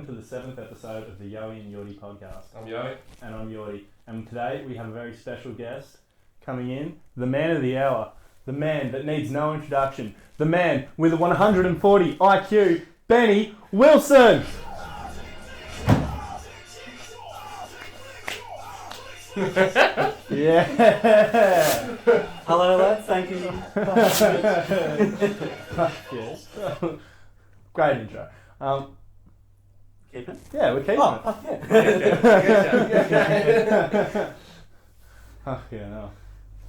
to the 7th episode of the Yoie and Jordi podcast. I'm Yoie. And I'm Jordi. And today we have a very special guest coming in, the man of the hour, the man that needs no introduction, the man with a 140 IQ, Benny Wilson! Yeah! Hello lads, thank you. Yes. Great intro. Keep it? Yeah, we're keeping Oh, it. fuck yeah. Oh, yeah, no.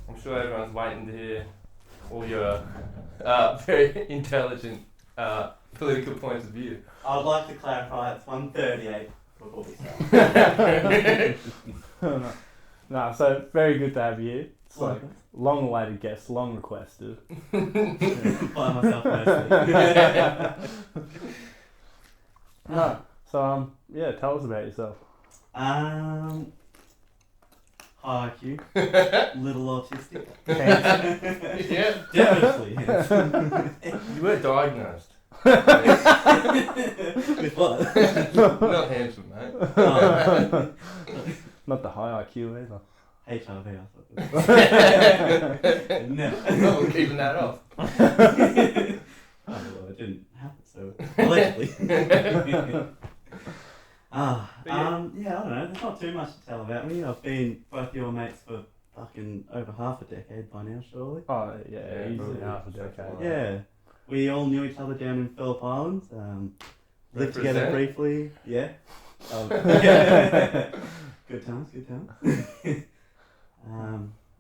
I'm sure everyone's waiting to hear all your very intelligent political points of view. I'd like to clarify it's 1:38 before we start. No, so very good to have you here. It's like Welcome. long awaited guest, long requested. By myself mostly. No. So yeah, tell us about yourself. High IQ, little autistic. Yeah. Definitely. You were diagnosed. With what? Not handsome, mate. Oh, Not the high IQ either. HIV, I thought. No. No, we're keeping that off. Oh, well, it didn't happen, so allegedly. Yeah, I don't know. There's not too much to tell about me. I've been both your mates for fucking over half a decade by now, surely. Oh yeah, Yeah, easily probably. half a decade. Yeah, we all knew each other down in Phillip Islands. Lived together Represent. briefly. Yeah. Yeah. Good times. Good times.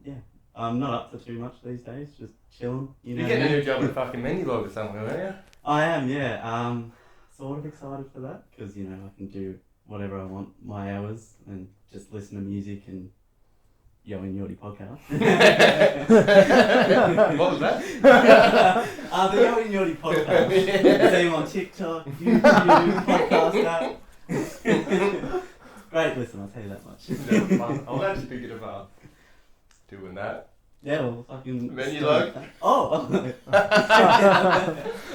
Yeah. I'm not up to too much these days. Just chilling. You know. You're getting a new job at fucking menu log or something, aren't you? I am. Yeah. Sort of excited for that because I can do whatever I want, my hours, and just listen to music and Yoie and Jordi podcast. What was that? The Yoie and Jordi podcast. See him on TikTok, YouTube, podcast app. Great listen, I'll tell you that much. Yeah, fun. I'm actually thinking about doing that. Yeah, well, fucking... Menu log? Oh! I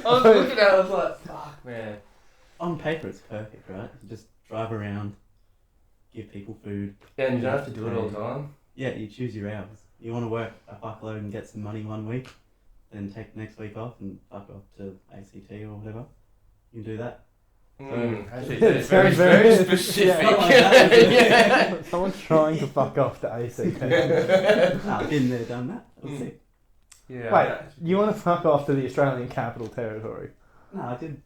was looking at it, I was like, fuck, man. On paper it's perfect, right? You just drive around, give people food. Yeah, and you don't have to do it all the time. Yeah, you choose your hours. You want to work a fuckload and get some money one week, then take next week off and fuck off to ACT or whatever. You can do that. Actually, it's very, very specific. Yeah. Someone's trying to fuck off the ACT. I've been there, done that. We'll see. Yeah. Wait, you want to fuck off to the Australian Capital Territory? No, I did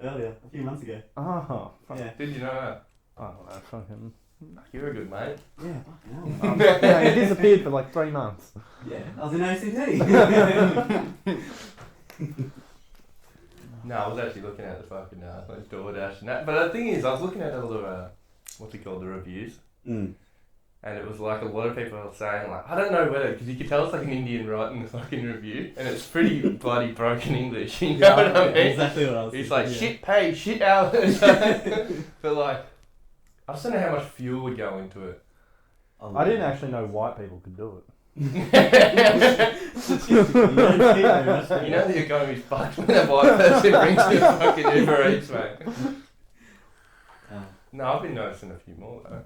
earlier, a few months ago. Oh, fuck. Yeah. Did you know that? I don't know, fucking... You're a good mate. Yeah, fucking hell. Yeah, he disappeared for like 3 months. Yeah, I was in ACT. No, I was actually looking at the fucking like DoorDash and that. But the thing is, I was looking at all the, what's it called, the reviews. Mm. And it was like a lot of people were saying, like, I don't know whether, because you could tell it's like an Indian writing the fucking review. And it's pretty bloody broken English, you know what I mean? Exactly what I was He's thinking, like, yeah. shit pay, shit hours. But like, I just don't know how much fuel would go into it. I didn't actually know white people could do it. You know the economy's fucked when a white person brings you a fucking Uber Eats, mate. No, I've been noticing a few more though.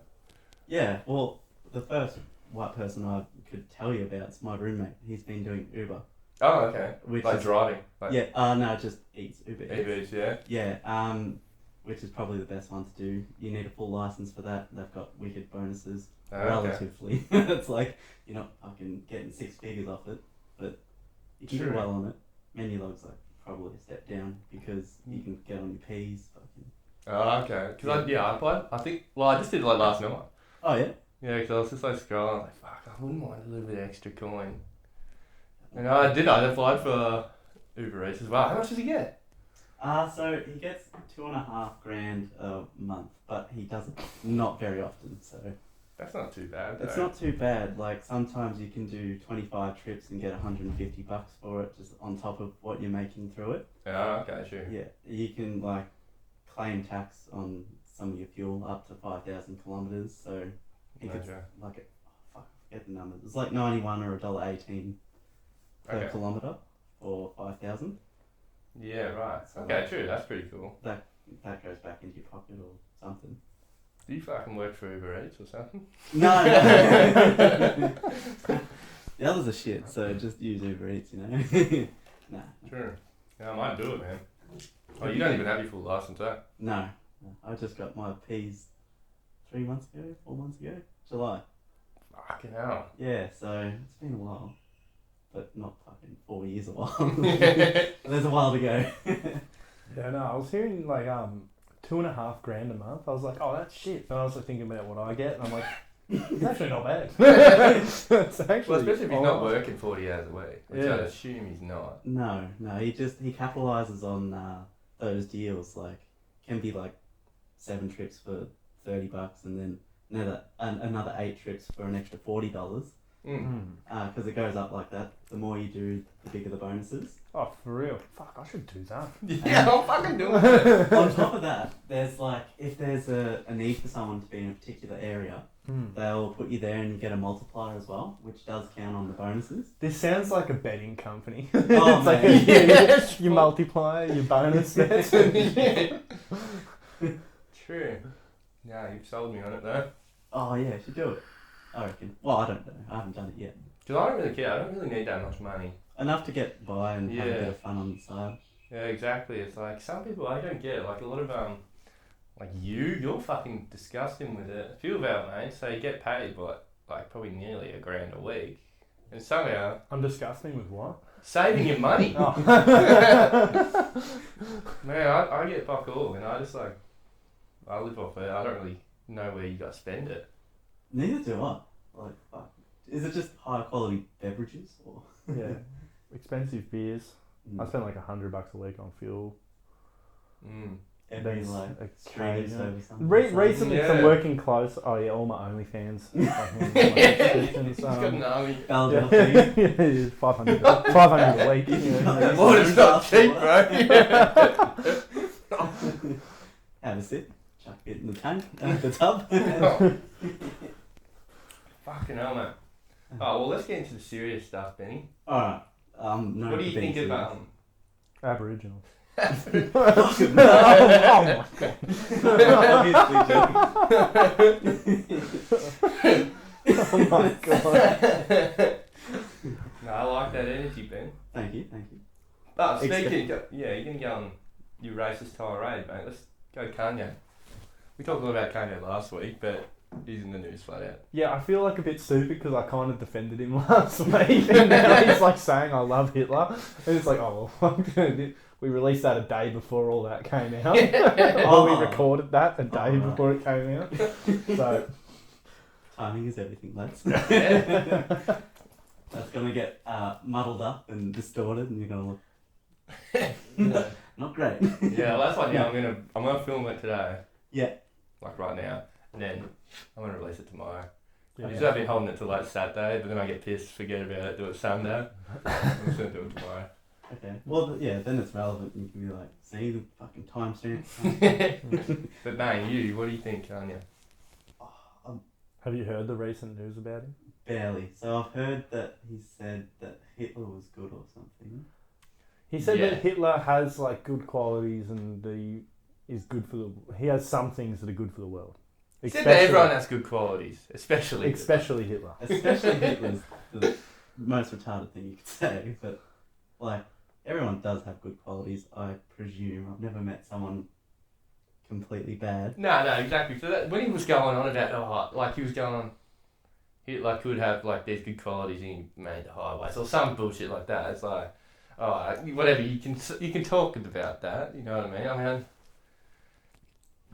Yeah, well, the first white person I could tell you about is my roommate. He's been doing Uber. Oh, okay. Which Like is, driving. Like yeah, no, just eats Uber Eats. EVs, yeah. Yeah, which is probably the best one to do. You need a full license for that. They've got wicked bonuses, Oh, okay. relatively. It's like, you're not fucking getting 6 figures off it, but you can do True. well on it. Menu log's like probably a step down because you can get on your P's. Fucking. Oh, okay. Because I applied. I think. Well, I just did like last night. Oh yeah. Yeah, because I was just like scrolling. I was like, fuck, I wouldn't mind a little bit extra coin. And I did. I applied for Uber Eats as well. How much does he get? So he gets $2,500 a month, but he does it not very often. So That's not too bad. it's though. not too bad. Like sometimes you can do 25 trips and get $150 for it, just on top of what you're making through it. Oh, okay, sure. Yeah, you can like claim tax on some of your fuel up to 5,000 kilometers. So he gets Sure. like I forget the numbers. It's like 91 or $1.18 per Okay. kilometer for 5,000. Yeah, right. So Okay, true. That's pretty cool. That that goes back into your pocket or something. Do you fucking work for Uber Eats or something? No. The others are shit, so just use Uber Eats, you know. Nah. Sure. Yeah, I might do it, man. Oh, you don't even have your full license, eh? No. I just got my P's 4 months ago, July. Fucking hell. Yeah, so it's been a while, but not fucking 4 years a while. There's a while to go. Yeah, no, I was hearing like $2.5 grand a month. I was like, oh, that's shit. And I was like thinking about what I get, and I'm like, it's actually not bad. It's actually, Well, especially if he's not alright. working 40 hours a week, which Yeah. I'd assume he's not. No, he capitalizes on those deals. Like, can be like 7 trips for $30, and then another 8 trips for an extra $40. Because it goes up like that. The more you do, the bigger the bonuses. Oh, for real? Fuck, I should do that. Yeah, I'm fucking doing it. On top of that, there's like, if there's a need for someone to be in a particular area, they'll put you there and you get a multiplier as well, which does count on the bonuses. This sounds like a betting company. Oh, It's like man. you multiply your bonus bets. True. Yeah, you've sold me on it though. Oh yeah, you should do it. I reckon. Well, I don't know. I haven't done it yet. Because I don't really care. I don't really need that much money. Enough to get by and have a bit Yeah. of fun on the side. Yeah, exactly. It's like some people I don't get. Like a lot of like you're fucking disgusting with it. A few of our mates, they get paid like probably nearly $1 grand a week, and somehow I'm disgusting with what? saving your money. Oh. Man, I get fuck all, and I just like I live off it. I don't really know where you guys spend it. Neither do I. Like, fuck. Is it just high quality beverages or? Yeah, expensive beers. I spend like $100 a week on fuel. Every That's like a streaming crazy- service. something. Recently, Yeah. from working close. Oh yeah, all my OnlyFans. He's got an army. Belgium Yeah, thing. it is 500 a week. You know. Well, it's not cheap, bro. Have a sip. Chuck it in the tank. The tub. Fucking hell, man. Oh well, let's get into the serious stuff, Benny. Alright. No. What do you think about Aboriginals. Oh Oh my god. No, I like that energy, Ben. Thank you. But speaking, yeah, you're gonna go on your racist tirade, mate. Let's go Kanye. We talked a lot about Kanye last week, but he's in the news flat out. Yeah, I feel like a bit stupid because I kind of defended him last week, and now he's like saying I love Hitler, and it's like, oh well, we released that a day before all that came out. Or we recorded that a day before it came out. So Timing is everything, lads. Yeah. That's gonna get muddled up and distorted, and you're gonna look not great. Yeah, well, that's why now I'm gonna film it today. Yeah. Like right now, and then I'm gonna release it tomorrow. yeah. Usually I've been holding it till like Saturday, but then I get pissed, forget about it, do it Sunday. I'm just gonna do it tomorrow. Okay. Well, yeah. Then it's relevant, and you can be like, see the fucking timestamp. But man, what do you think, Kanye? Have you heard the recent news about him? Barely. So I've heard that he said that Hitler was good or something. He said Yeah. that Hitler has like good qualities and is good for he has some things that are good for the world. He said that everyone has good qualities, especially Especially Hitler. Especially Hitler's the most retarded thing you could say, but like everyone does have good qualities, I presume. I've never met someone completely bad. No, exactly. So that, when he was going on about he was going on, Hitler could have like these good qualities and he made the highways or some bullshit like that. It's like, whatever, you can talk about that. You know what I mean? I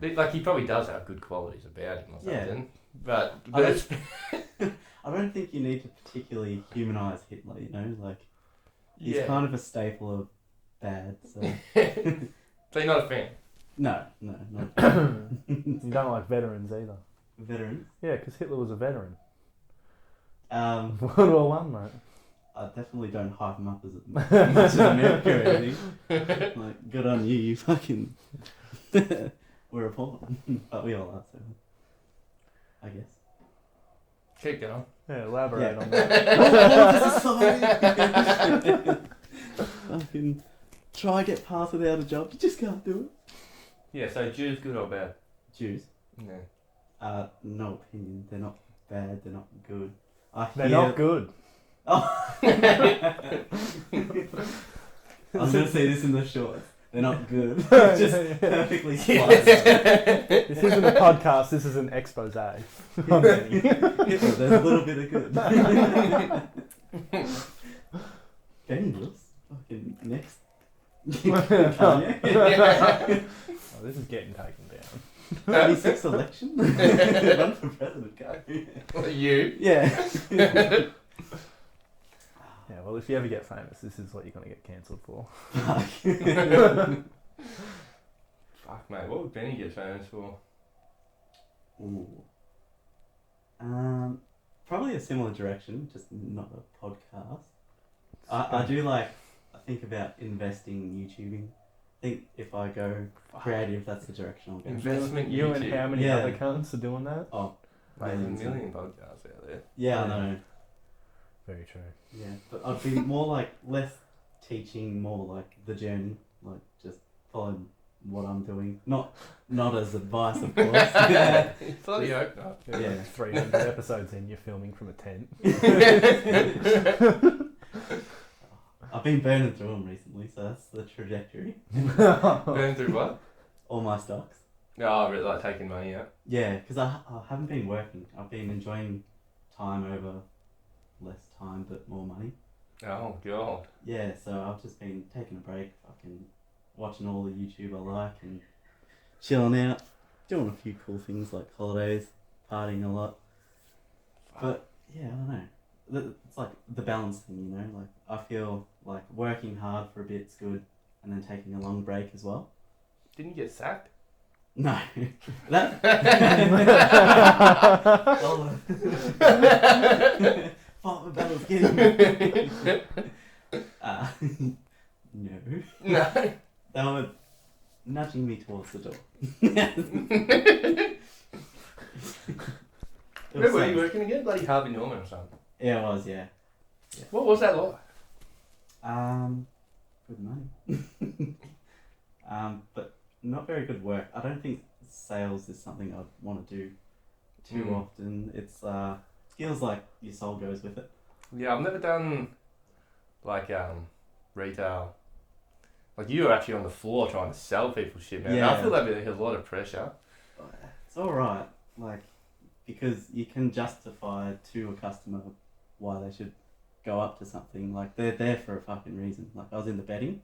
mean, like he probably does have good qualities about him or something. Yeah. But I it's, don't think you need to particularly humanize Hitler. You know, like he's yeah. kind of a staple of bad. So So you're not a fan? no, not You don't like veterans either. veterans. Yeah, because Hitler was a veteran. Um, World War One, mate. I definitely don't hype him up as much as America or anything. Like, good on you, you fucking. We're a pawn, but we all are, so I guess. Keep going. Yeah, elaborate Yeah. on that. Fucking try get past without a job, you just can't do it. Yeah, so Jew's good or bad? Jews. No. No opinion. They're not bad. They're not good. They're not good. Oh. I was going to say this in the shorts. They're not good. Just perfectly spliced. This isn't a podcast, this is an expose. There's a little bit of good. Benny looks fucking next. Oh, this is getting taken down. 26 election? Run for president, go. You? Yeah. Yeah, well, if you ever get famous, this is what you're going to get cancelled for. Fuck, mate, what would Benny get famous for? Ooh. Probably a similar direction, just not a podcast. I do I think about investing in YouTubing. I think if I go creative, that's the direction I'll go. Investment You and YouTube. how many Yeah. other cunts are doing that? Oh, There's a millions. million podcasts out there. Yeah, I Yeah. know. Very true. Yeah, but I'd be more less teaching, more the journey, just following what I'm doing. Not as advice, of course. Yeah. Bloody hope not. Yeah. 300 episodes in, you're filming from a tent. I've been burning through them recently, so that's the trajectory. Burn through what? All my stocks. Oh, really, like taking money out. Yeah, because I haven't been working. I've been enjoying time over less time but more money. Oh, God. Yeah, so I've just been taking a break, fucking watching all the YouTube I like and chilling out, doing a few cool things like holidays, partying a lot. But yeah, I don't know. It's the balance thing, you know. I feel like working hard for a bit's good, and then taking a long break as well. Didn't you get sacked? No, that. Fight the battles, get him. No. No. They were nudging me towards the door. Where were you working again? Bloody Harvey Norman or something. Yeah, it was, yeah. What was that like? Good money. But not very good work. I don't think sales is something I'd want to do too often. It's feels like your soul goes with it. Yeah, I've never done retail. Like you were actually on the floor trying to sell people shit, man. Yeah. I feel like there's a lot of pressure. It's alright, because you can justify to a customer why they should go up to something. They're there for a fucking reason. I was in the bedding,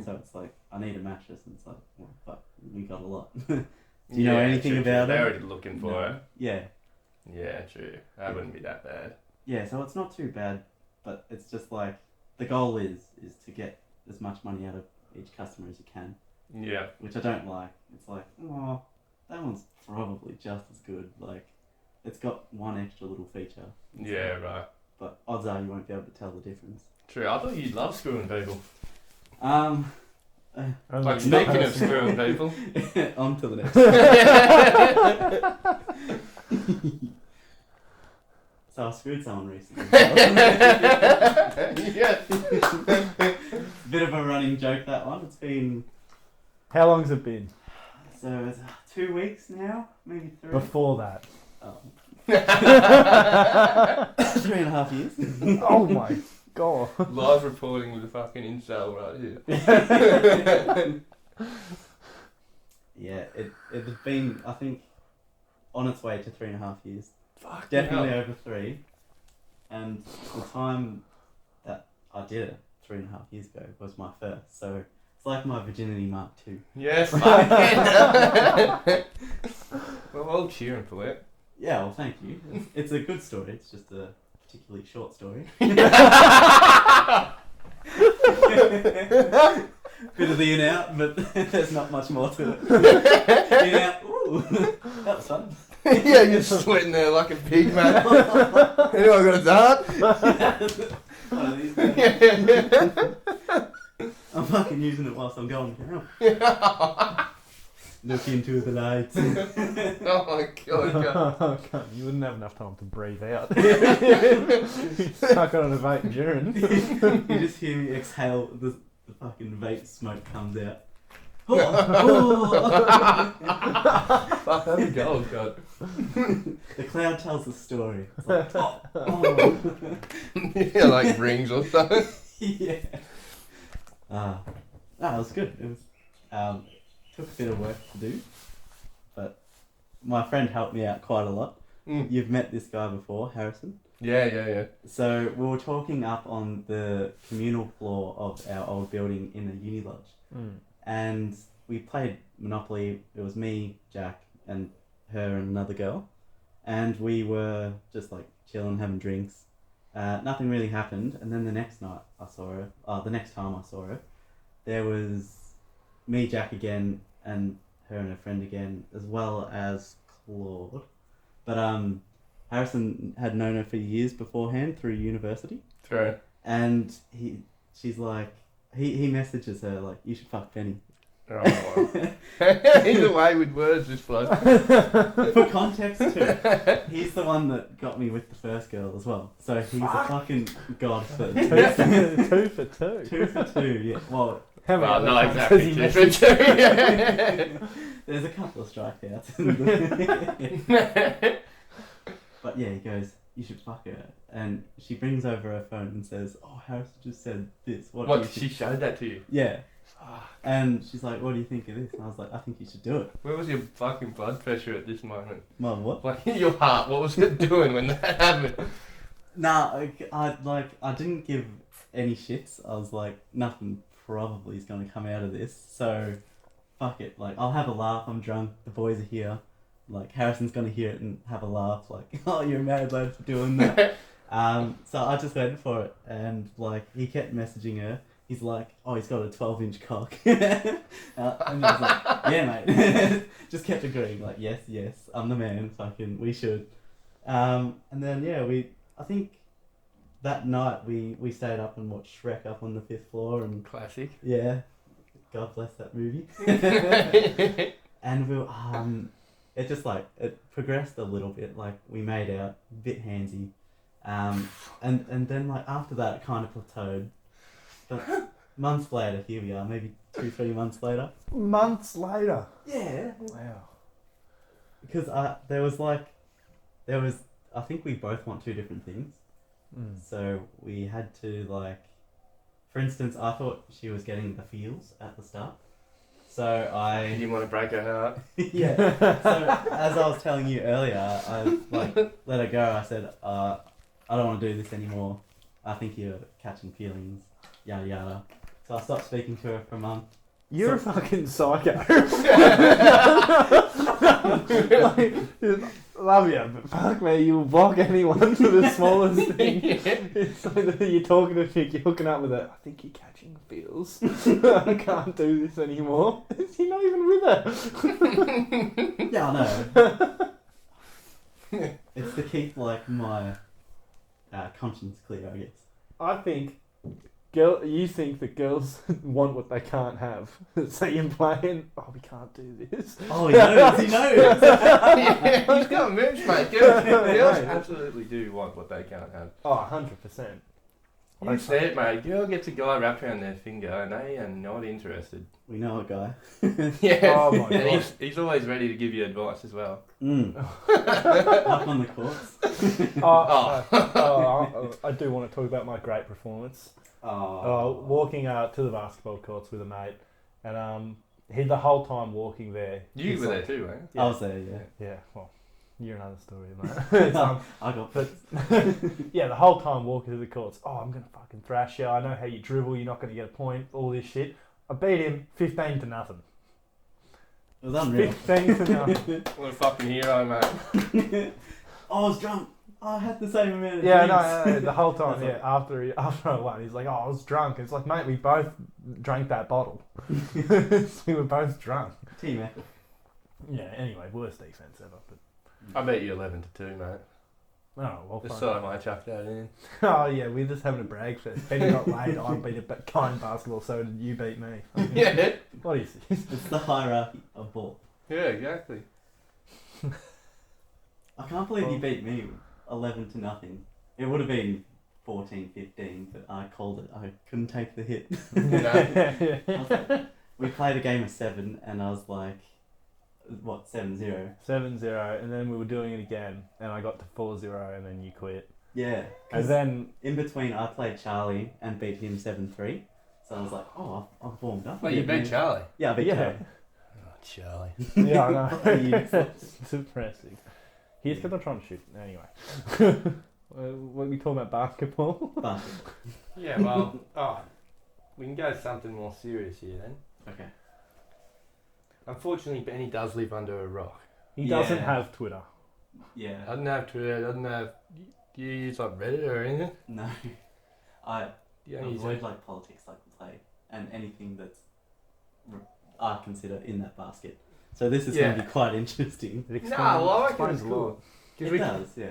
so it's I need a mattress, and it's well, fuck, we got a lot. Do you know anything true, about They're it? already looking for it. Yeah. Yeah, true. That wouldn't be that bad. Yeah, so it's not too bad, but it's just the goal is to get as much money out of each customer as you can, Yeah. which I don't like. It's oh, that one's probably just as good. It's got one extra little feature. Yeah, right. But odds are you won't be able to tell the difference. True. I thought you'd love screwing people. Only Speaking of person. screwing people. On to the next. So I screwed someone recently. Yes. Bit of a running joke, that one. It's been How long's it been? so it's 2 weeks now, maybe 3. Before that. Oh. 3.5 years. Oh my god. Live reporting with a fucking incel right here. Yeah, it's been, I think, on its way to 3.5 years. Fuck. Definitely over 3. And the time that I did it 3.5 years ago was my first. So it's like my virginity mark 2. Yes, fucking. Well, I'll cheer him for it. Yeah, well, thank you. It's a good story. It's just a particularly short story. Bit of the in out, but there's not much more to it. In out. Ooh, that was fun. Yeah, you're sweating there like a pig, man. Anyone got a dart? One of these guys. I'm fucking using it whilst I'm going down. Look into the lights. Oh my god. You wouldn't have enough time to breathe out. You stuck on a vape during. You just hear me exhale, the fucking vape smoke comes out. Fuck, that's a goal, God. The cloud tells the story. It's like, oh. Yeah, like rings or something. Yeah. No, it was good. It was took a bit of work to do, but my friend helped me out quite a lot. Mm. You've met this guy before, Harrison. Yeah. So we were talking up on the communal floor of our old building in the uni lodge, and we played Monopoly. It was me, Jack, and her and another girl, and we were just like chilling, having drinks. Nothing really happened, and then the next night I saw her. The next time I saw her, there was me, Jack again, and her and her friend again, as well as Claude. But Harrison had known her for years beforehand through university. True. And she's like, he messages her like, you should fuck Penny. Oh, well. Either way with words, this bloke. For context too, he's the one that got me with the first girl as well. So he's a fucking god for Two for two. 2 for 2, yeah. Well, How many Well, other not times exactly has 2 he for 2. there's a couple of strikeouts. But yeah, he goes, you should fuck her. And she brings over her phone and says, oh, Harrison just said this. What do What, you she think? showed that to you? Yeah. Fuck. And she's like, what do you think of this? And I was like, I think you should do it. Where was your fucking blood pressure at this moment? Mum, what? Like, your heart, what was it doing when that happened? Nah, I didn't give any shits. I was like, nothing probably is going to come out of this. So, fuck it. Like, I'll have a laugh. I'm drunk. The boys are here. Like, Harrison's going to hear it and have a laugh. Like, oh, you're a mad lad for doing that. So I just went for it. And, like, he kept messaging her. He's like, oh, he's got a 12-inch cock. And I was like, yeah, mate. Just kept agreeing. Like, yes, I'm the man. Fucking, we should. And then, yeah, I think that night we stayed up and watched Shrek up on the 5th floor. And Classic. yeah, God bless that movie. And we it just like, it progressed a little bit. Like, we made out, a bit handsy. And then like after that, it kind of plateaued. But months later, here we are, maybe 2-3 months later. Months later. Yeah. Wow. Because I think we both want 2 different things. So we had to, like, for instance, I thought she was getting the feels at the start. So You didn't want to break her heart. yeah. So as I was telling you earlier, I like let her go. I said, I don't want to do this anymore. I think you're catching feelings, yada yada. So I stopped speaking to her for a month. You're a fucking psycho. Love you, but fuck me, you'll block anyone for the smallest thing. It's like that you're talking to a chick, you're hooking up with her. I think you're catching feels. I can't do this anymore. You're not even with her. Yeah, I know. It's to keep like my conscience clear, I guess. I think you think that girls want what they can't have. So you're playing, oh, we can't do this. Oh, he knows. Yeah, he's got moves, mate. Girls absolutely do want what they can't have. Oh, 100%. You said, mate, girl gets a guy wrapped around their finger and they are not interested. We know a guy. Yeah. Oh my And God. he's always ready to give you advice as well. Up on the courts. I do want to talk about my great performance. Walking to the basketball courts with a mate, and he the whole time walking there. You were there too, right? I was there, yeah. Yeah, well, you're another story, mate. I got but yeah, the whole time walking to the courts. Oh, I'm gonna fucking thrash you. I know how you dribble. You're not gonna get a point. All this shit. I beat him 15-0. It was unreal. 15-0. What a fucking hero, mate. I was drunk. I had the same amount of Yeah, drinks. no, the whole time. Yeah, after I won, he's like, "Oh, I was drunk." It's like, mate, we both drank that bottle. We were both drunk. Team effort. Yeah. Anyway, worst defense ever. But I bet you 11-2, mate. oh well. Just Fine. thought I might chuck that in. Oh yeah, we're just having a brag fest. Benny got laid. I beat a guy in basketball. So did you beat me? Yeah. What is this? It's the hierarchy of ball. Yeah, exactly. I can't believe you beat me 11-0. It would have been 14-15, but I called it. I couldn't take the hit. No. I was like, we played a game of 7, and I was like, what, 7-0? 7-0, and then we were doing it again, and I got to 4-0, and then you quit. Yeah. And then in between, I played Charlie and beat him 7-3. So I was like, oh, I'm warmed up. Well, you beat Charlie. Yeah, I beat Charlie. Oh, Charlie. yeah, I know. Useless. It's depressing. He's because I'm trying to shoot. Anyway, what are we talking about? Basketball. Yeah, well, we can go to something more serious here then. Okay. Unfortunately, Benny does live under a rock. He doesn't have Twitter. Yeah. Doesn't have Twitter, doesn't have... Do you use like Reddit or anything? No. I You don't use avoid it? like politics like the plague and anything that's I consider in that basket. So this is going to be quite interesting. It No, well, I reckon explains it's a cool. lot. It does, yeah.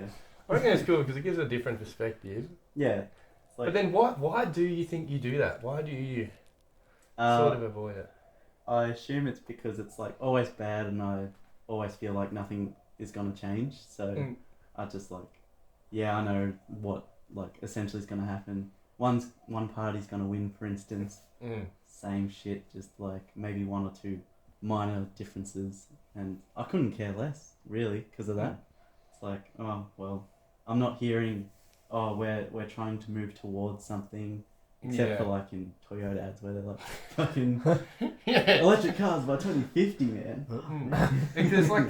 I reckon it's cool because it gives a different perspective. Yeah. It's like, But then why do you think you do that? Why do you sort of avoid it? I assume it's because it's like always bad and I always feel like nothing is going to change. So I just like, yeah, I know what like essentially is going to happen. One party's going to win, for instance. Same shit, just like maybe one or two minor differences. And I couldn't care less, really, because of that. It's like, oh, well, I'm not hearing, oh, we're trying to move towards something. Except for like in Toyota ads where they're like, fucking electric cars by 2050, man. Because like,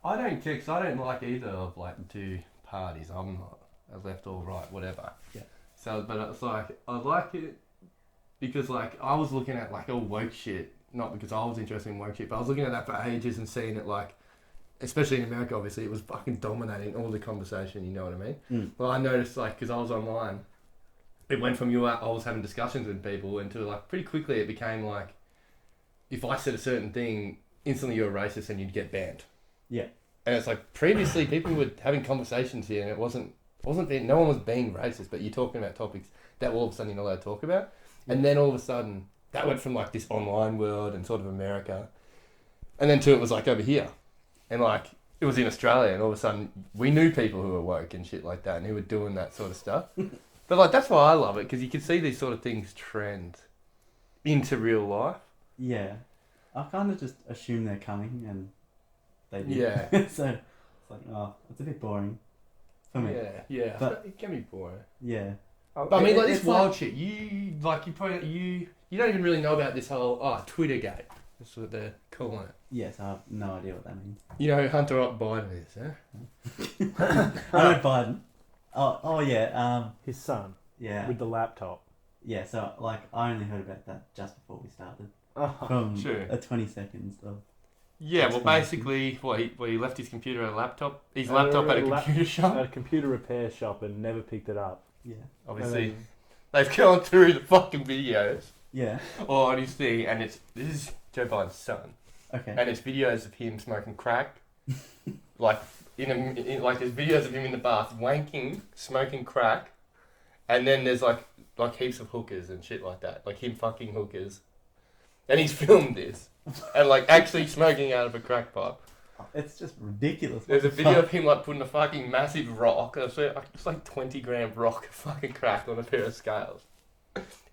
I don't care, 'cause I don't like either of like the two parties. I'm not a left or right, whatever. Yeah. So, but it's like, I like it because like, I was looking at like all woke shit, not because I was interested in woke shit, but I was looking at that for ages and seeing it like, especially in America, obviously, it was fucking dominating all the conversation, you know what I mean? Well, I noticed like, because I was online, it went from I was having discussions with people into like pretty quickly it became like if I said a certain thing, instantly you're a racist and you'd get banned. Yeah. And it's like previously people were having conversations here and it wasn't no one was being racist, but you're talking about topics that all of a sudden you're not allowed to talk about. And then all of a sudden that went from like this online world and sort of America, and then to it was like over here, and like it was in Australia, and all of a sudden we knew people who were woke and shit like that and who were doing that sort of stuff. But like that's why I love it, because you can see these sort of things trend into real life. Yeah. I kind of just assume they're coming and they do. Yeah. So it's like, oh, it's a bit boring for me. Yeah. But it can be boring. Yeah. But I mean, like this it's wild like- shit. You probably you don't even really know about this whole Twitter gate. That's what they're calling it. Yes, I have no idea what that means. You know who Hunter Biden is, huh? I know Biden. Oh yeah. His son Yeah. with the laptop. Yeah. So like, I only heard about that just before we started. Oh, From Sure. a 20 seconds of. Yeah, well, Explanation. basically, he left his computer at a laptop. His At a laptop at a lap- computer shop. at a computer repair shop and never picked it up. Yeah. Obviously, And they've gone through the fucking videos Yeah. on his thing, and this is Joe Biden's son, Okay. and it's videos of him smoking crack, like like there's videos of him in the bath wanking, smoking crack, and then there's like heaps of hookers and shit like that, like him fucking hookers, and he's filmed this, and like actually smoking out of a crack pipe. It's just ridiculous. There's a video of him like putting a fucking massive rock, it's like 20-gram rock of fucking crack on a pair of scales.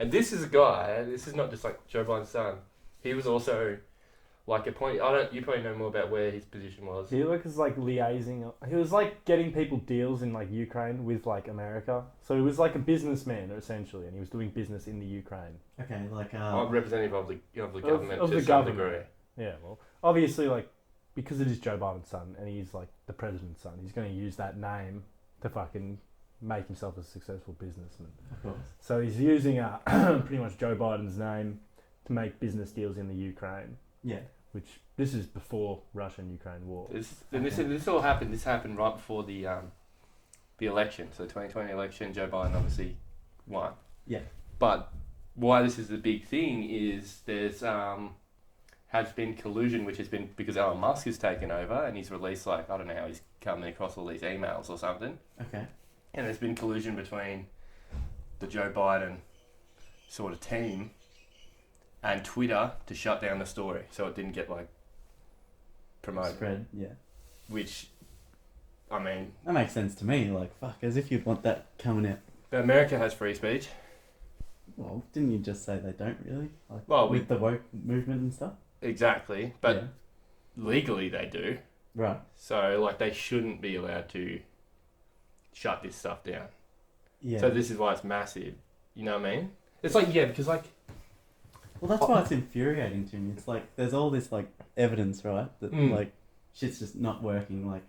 And this is a guy, this is not just like Joe Biden's son. He was also like you probably know more about where his position was. he was like liaising. He was like getting people deals in like Ukraine with like America. So he was like a businessman essentially, and he was doing business in the Ukraine. Okay, like Representative of the government of to the some government. degree. Yeah, well, obviously, like, because it is Joe Biden's son and he's like the president's son, he's going to use that name to fucking make himself a successful businessman. of course. So he's using pretty much Joe Biden's name to make business deals in the Ukraine, Yeah. which this is before Russian-Ukraine war. This all happened. This happened right before the election. So the 2020 election, Joe Biden obviously won. Yeah. But why this is the big thing is there's has been collusion, which has been because Elon Musk has taken over and he's released like I don't know how he's coming across all these emails or something. Okay. And there's been collusion between the Joe Biden sort of team and Twitter to shut down the story, so it didn't get like promoted. Spread. Yeah. Which, I mean, That makes sense to me. Like, fuck, as if you'd want that coming out. America has free speech. Well, didn't you just say they don't really? Like, Well, with the woke movement and stuff? Exactly, but Yeah. legally they do. Right. So, like, they shouldn't be allowed to shut this stuff down. Yeah. So this is why it's massive. You know what I mean? It's like, yeah, because, like... Well, that's why it's infuriating to me. It's like, there's all this, like, evidence, right? That, like, shit's just not working. Like,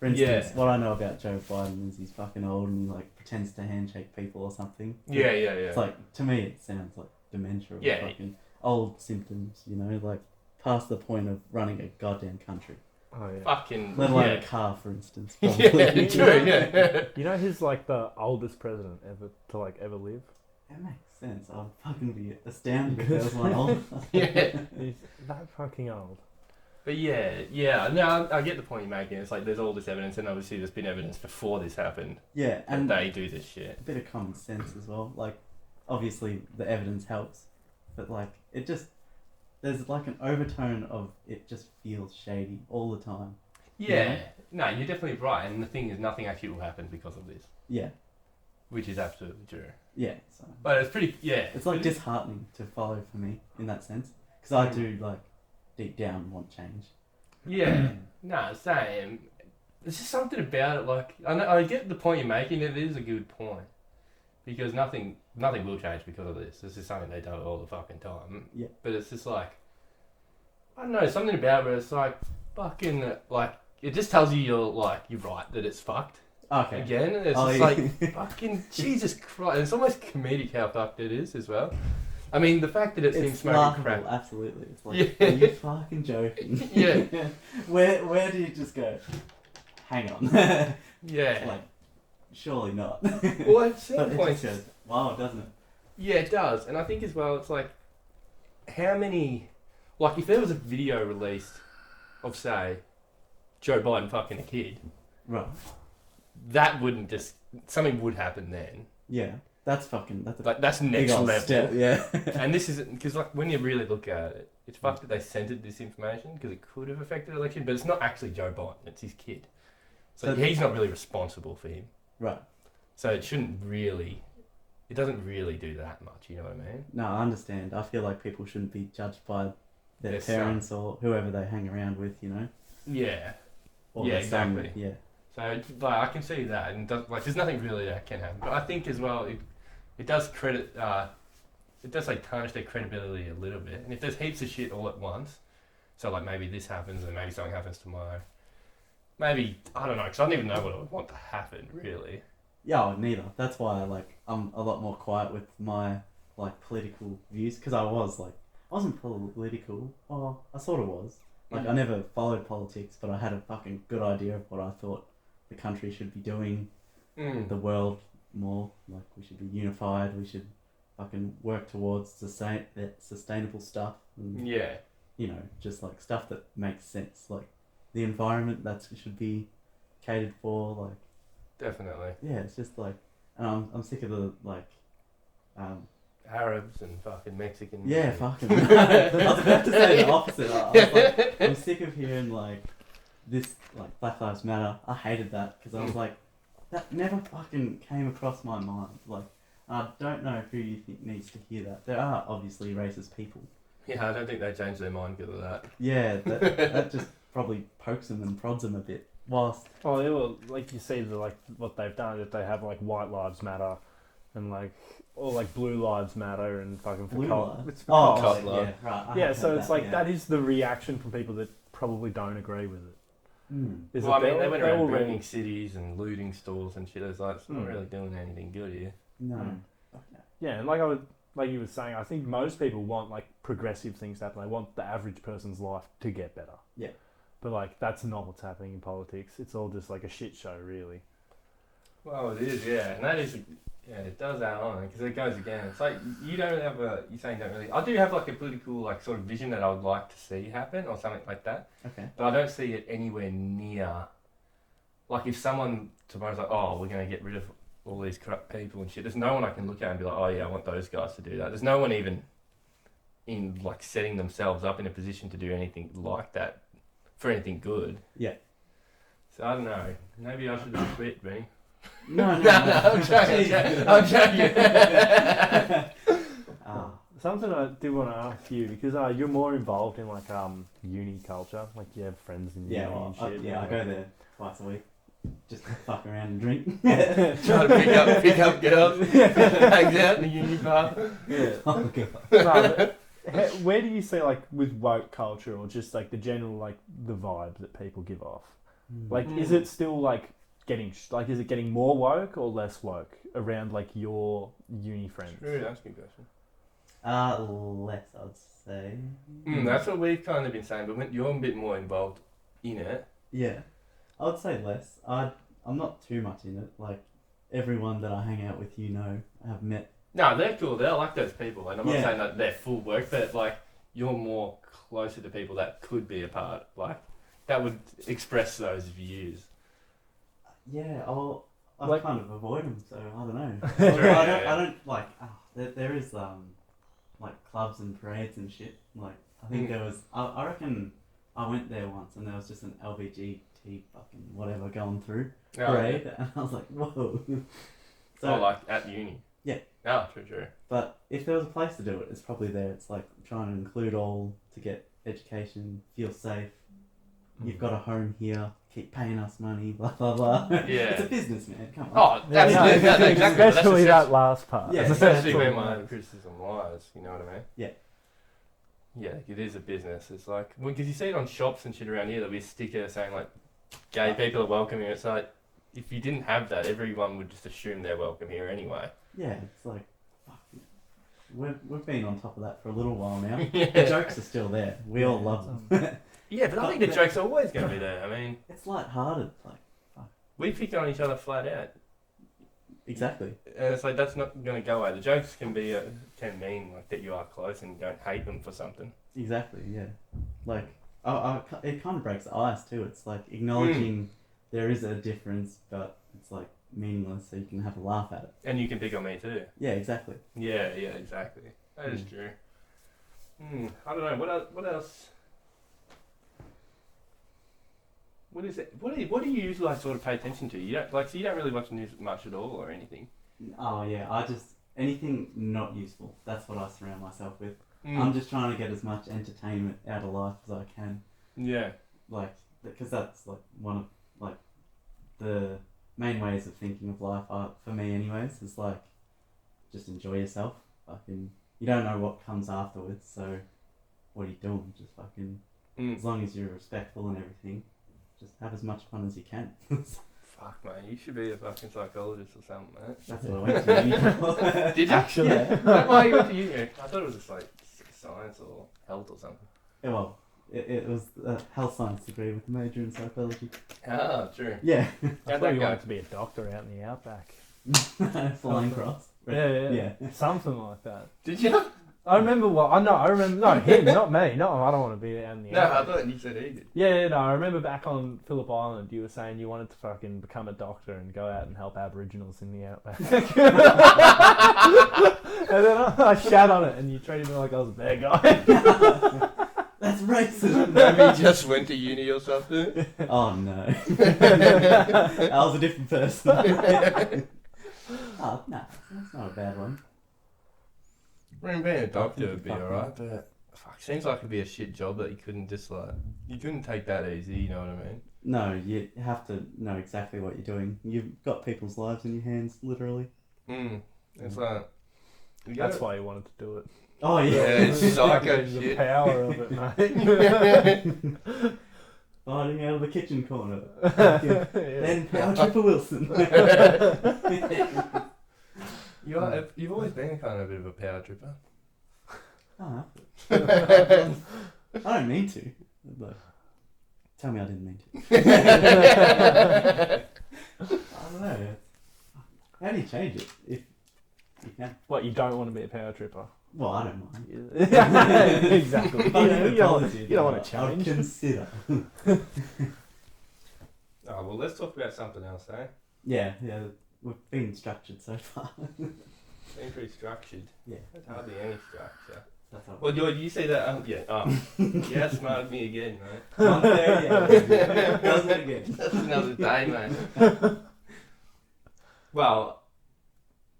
for instance, what I know about Joe Biden is he's fucking old and he, like, pretends to handshake people or something. Yeah. It's like, to me, it sounds like dementia or fucking old symptoms, you know? Like, past the point of running a goddamn country. Oh, yeah. Fucking... Let alone a car, for instance. Yeah, Probably. true, yeah. You know he's like the oldest president ever to like ever live? That makes sense. I'd fucking be astounded if there was one older. Yeah. He's that fucking old. But yeah, no, I get the point you're making. It's like there's all this evidence, and obviously there's been evidence before this happened Yeah, that and they do this shit. a bit of common sense as well. Like, obviously the evidence helps, but like it just there's like an overtone of it just feels shady all the time. Yeah, no, you're definitely right. And the thing is, nothing actually will happen because of this, Yeah, which is absolutely true. yeah. So But it's pretty, it's like disheartening to follow for me in that sense, because I do like deep down want change. Yeah, no, same. There's just something about it. Like I get the point you're making. It is a good point because nothing will change because of this. This is something they do all the fucking time. Yeah. But it's just like I don't know, something about it where it's like fucking like it just tells you you're right that it's fucked. Okay. Again, and it's just like fucking Jesus Christ. It's almost comedic how fucked it is as well. I mean, the fact that it seems smoking laughable, crap. absolutely. It's like, Yeah. are you fucking joking? Yeah. Where do you just go? Hang on. Yeah. Like, surely not. Well, at But certain it points, just goes, wow, doesn't it? yeah, it does. And I think as well, it's like, how many, like, if there was a video released of, say, Joe Biden fucking a kid, Right. that wouldn't just, something would happen then. Yeah. That's a Like, that's big next old level. step, yeah. And this isn't, because, like, when you really look at it, it's fucked that they censored this information because it could have affected the election, but it's not actually Joe Biden, it's his kid. So he's not really responsible for him. Right. So it shouldn't really, it doesn't really do that much, you know what I mean? No, I understand. I feel like people shouldn't be judged by their Their parents or whoever they hang around with, you know? Yeah. Or Yeah, their son, exactly. Yeah. So like, I can see that, and like there's nothing really that can happen. But I think as well, it does credit, it does like tarnish their credibility a little bit. And if there's heaps of shit all at once, so like maybe this happens and maybe something happens tomorrow, maybe I don't know, because I don't even know what I would want to happen really. Yeah, oh, neither. That's why I'm a lot more quiet with my like political views, because I wasn't political. Oh, I sort of was. Like I never followed politics, but I had a fucking good idea of what I thought the country should be doing, the world more. Like we should be unified. We should fucking work towards sustainable stuff. And, Yeah. you know, just like stuff that makes sense. Like the environment that should be catered for. Like Definitely. yeah, it's just like, and I'm sick of the like. Arabs and fucking Mexicans. Yeah, fucking. I was about to say the opposite. I was like, I'm sick of hearing like this, like Black Lives Matter. I hated that because I was like, that never fucking came across my mind. Like, I don't know who you think needs to hear that. There are obviously racist people. Yeah, I don't think they changed their mind because of that. Yeah, that just probably pokes them and prods them a bit. Whilst, Oh, yeah, well, like you see, like what they've done is they have like White Lives Matter, and like or like Blue Lives Matter and fucking Blue Lives? It's oh, Cult yeah, love. right. I yeah, have so heard it's like yeah. that is the reaction from people that probably don't agree with it. Is Well, I that mean, they went they're around already- burning cities and looting stores and shit. It's like, it's not really doing anything good here. No. Mm. Yeah, and like you were saying, I think most people want like progressive things to happen. They want the average person's life to get better. Yeah. But like that's not what's happening in politics. It's all just like a shit show, really. Well, it is, yeah, and that is, yeah, it does add on because it goes again. It's like you don't have you're saying don't really. I do have like a political like sort of vision that I would like to see happen or something like that. Okay. But I don't see it anywhere near. Like if someone tomorrow's like, oh, we're gonna get rid of all these corrupt people and shit. There's no one I can look at and be like, oh yeah, I want those guys to do that. There's no one even in like setting themselves up in a position to do anything like that for anything good. Yeah. So I don't know. Maybe I should have quit, me. No, I'm joking. I'm joking. Something I do want to ask you, because you're more involved in like uni culture, like you have friends in uni and shit. I go there twice a week, just to fuck around and drink. Trying to pick up girls, hangs out in the uni bar. Yeah. Oh god. No, but where do you see like with woke culture or just like the general like the vibe that people give off? Like, is it still like is it getting more woke or less woke around like your uni friends? True, that's a good question. Less, I'd say. That's what we've kind of been saying, but when you're a bit more involved in it. Yeah, I would say less. I'm not too much in it. Like, everyone that I hang out with, I have met. No, they're cool. They're like those people, and I'm not Yeah. saying that they're full woke, but like you're more closer to people that could be a part, like that would express those views. Yeah, I Like- kind of avoid them, so I don't know. Yeah, I don't like. There is like clubs and parades and shit. Like, I think there was. I reckon I went there once and there was just an LBGT fucking whatever going through parade, and I was like, whoa. So, like at uni. Yeah. Oh, true. but if there was a place to do it, it's probably there. It's like trying to include all to get education, feel safe. You've got a home here. Keep paying us money. Blah blah blah. Yeah. It's a business, man. Come on. Oh, that's Yeah, exactly. especially that last part. Yeah, That's that's actually what where it my was. criticism lies. You know what I mean? Yeah. Yeah, it is a business. It's like, because you see it on shops and shit around here, there'll be a sticker saying like, gay people are welcome here. It's like, if you didn't have that, everyone would just assume they're welcome here anyway. Yeah, it's like, fuck. We've been on top of that for a little while now. Yeah. The jokes are still there. We all love them. Yeah, but I think the jokes are always going to be there. I mean, It's light-hearted. Like, we pick on each other flat out. exactly. And it's like, that's not going to go away. The jokes can mean like that you are close and you don't hate them for something. Exactly, yeah. Like, it kind of breaks the ice too. It's like acknowledging there is a difference, but it's like meaningless, so you can have a laugh at it. And you can pick on me too. Yeah, exactly. Yeah, exactly. That is true. I don't know. What else? What is it? What do you usually like sort of pay attention to? You don't so you don't really watch news much at all or anything. Oh yeah, anything not useful. That's what I surround myself with. I'm just trying to get as much entertainment out of life as I can. Yeah. Like, because that's like one of like the main ways of thinking of life for me anyways, is like just enjoy yourself. Fucking, you don't know what comes afterwards, so what are you doing? Just fucking, as long as you're respectful and everything, just have as much fun as you can. Fuck, mate, you should be a fucking psychologist or something, mate. That's what I went to uni for. Did you? Actually, Yeah. That's why you went to uni. I thought it was just like science or health or something. Yeah, well, it was a health science degree with a major in psychology. Ah, true. Yeah. I How'd thought that you go? wanted to be a doctor out in the outback. Flying cross. Yeah. Something like that. Did you? I remember no, him, not me. No, I don't want to be out in the No, I outback. thought you said he did. Yeah, no, I remember back on Phillip Island, you were saying you wanted to fucking become a doctor and go out and help Aboriginals in the outback. And then I shat on it and you treated me like I was a bad guy. That's racist. Maybe he just went to uni or something. Oh no. I was a different person. Oh, no, that's not a bad one. I mean, being a doctor would be alright, but fuck, seems like it'd be a shit job that you couldn't just you couldn't take that easy, you know what I mean? No, you have to know exactly what you're doing. You've got people's lives in your hands, literally. It's like... That's why you wanted to do it. Oh yeah. Yeah, it's psycho The shit. power of it, mate. Hiding out of the kitchen corner. Yeah. Then power tripper Wilson. You've always been kind of a bit of a power tripper. Oh, I don't mean to. But tell me I didn't mean to. I don't know. How do you change it? If you can. What, you don't want to be a power tripper? Well, I don't mind. Exactly. You don't want to I would change. consider. Oh, well, let's talk about something else, eh? Yeah. We've been structured so far. Being pretty structured. Yeah. There's hardly any structure. That's all. Well, you say that, you outsmarted me again, mate. One day, yeah. Does it again. That's another day, mate. Well,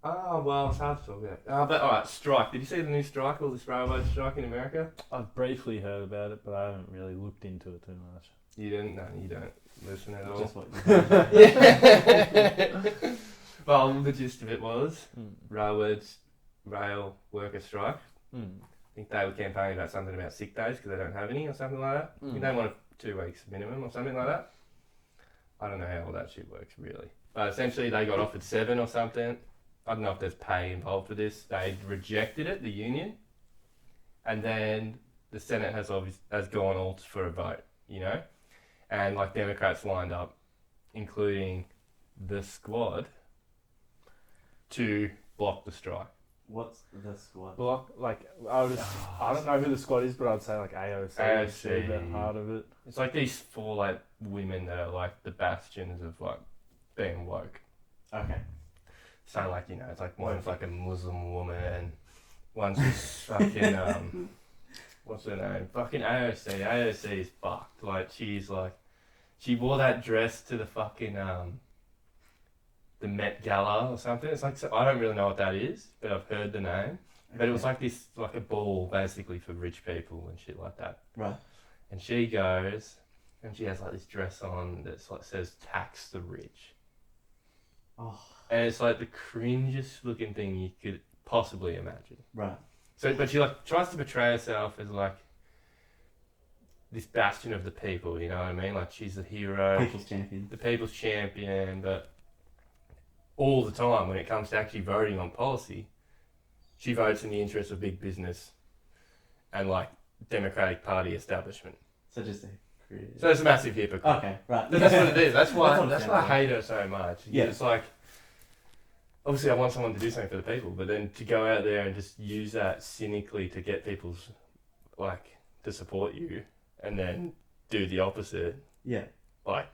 Oh, well, it's hard to talk about. But, alright, strike. Did you see the new strike, or this railroad strike in America? I've briefly heard about it, but I haven't really looked into it too much. You didn't? No, you don't listen at all. Just what you Yeah. Well, the gist of it was rail worker strike. I think they were campaigning about something about sick days because they don't have any or something like that. You don't want 2 weeks minimum or something like that. I don't know how all that shit works really. But essentially they got offered 7 or something. I don't know if there's pay involved with this. They rejected it, the union. And then the Senate has gone all for a vote, you know? And like Democrats lined up, including the squad, to block the strike. What's the squad? Block, like, I don't know who the squad is, but I'd say like AOC. The heart of it. It's like these 4 like women that are like the bastions of like being woke. Okay. So like, you know, it's like one's like a Muslim woman, one's just fucking what's her name? Fucking AOC. AOC is fucked. Like she's like, she wore that dress to the fucking the Met Gala or something. It's like, so I don't really know what that is, but I've heard the name. Okay. But it was like this, like a ball basically for rich people and shit like that. Right. And she goes, and she has like this dress on that's like says "tax the rich." Oh. And it's like the cringiest looking thing you could possibly imagine. Right. So, but she like tries to portray herself as like this bastion of the people. You know what I mean? Like she's the hero, People's champion. the people's champion. But all the time, when it comes to actually voting on policy, she votes in the interest of big business and like Democratic Party establishment. So just a career. So it's a massive hypocrite. Okay. Right. That's what it is. That's why I understandable. hate her so much. Yeah. It's like, obviously I want someone to do something for the people, but then to go out there and just use that cynically to get people's, like, to support you, and then do the opposite, Yeah. like,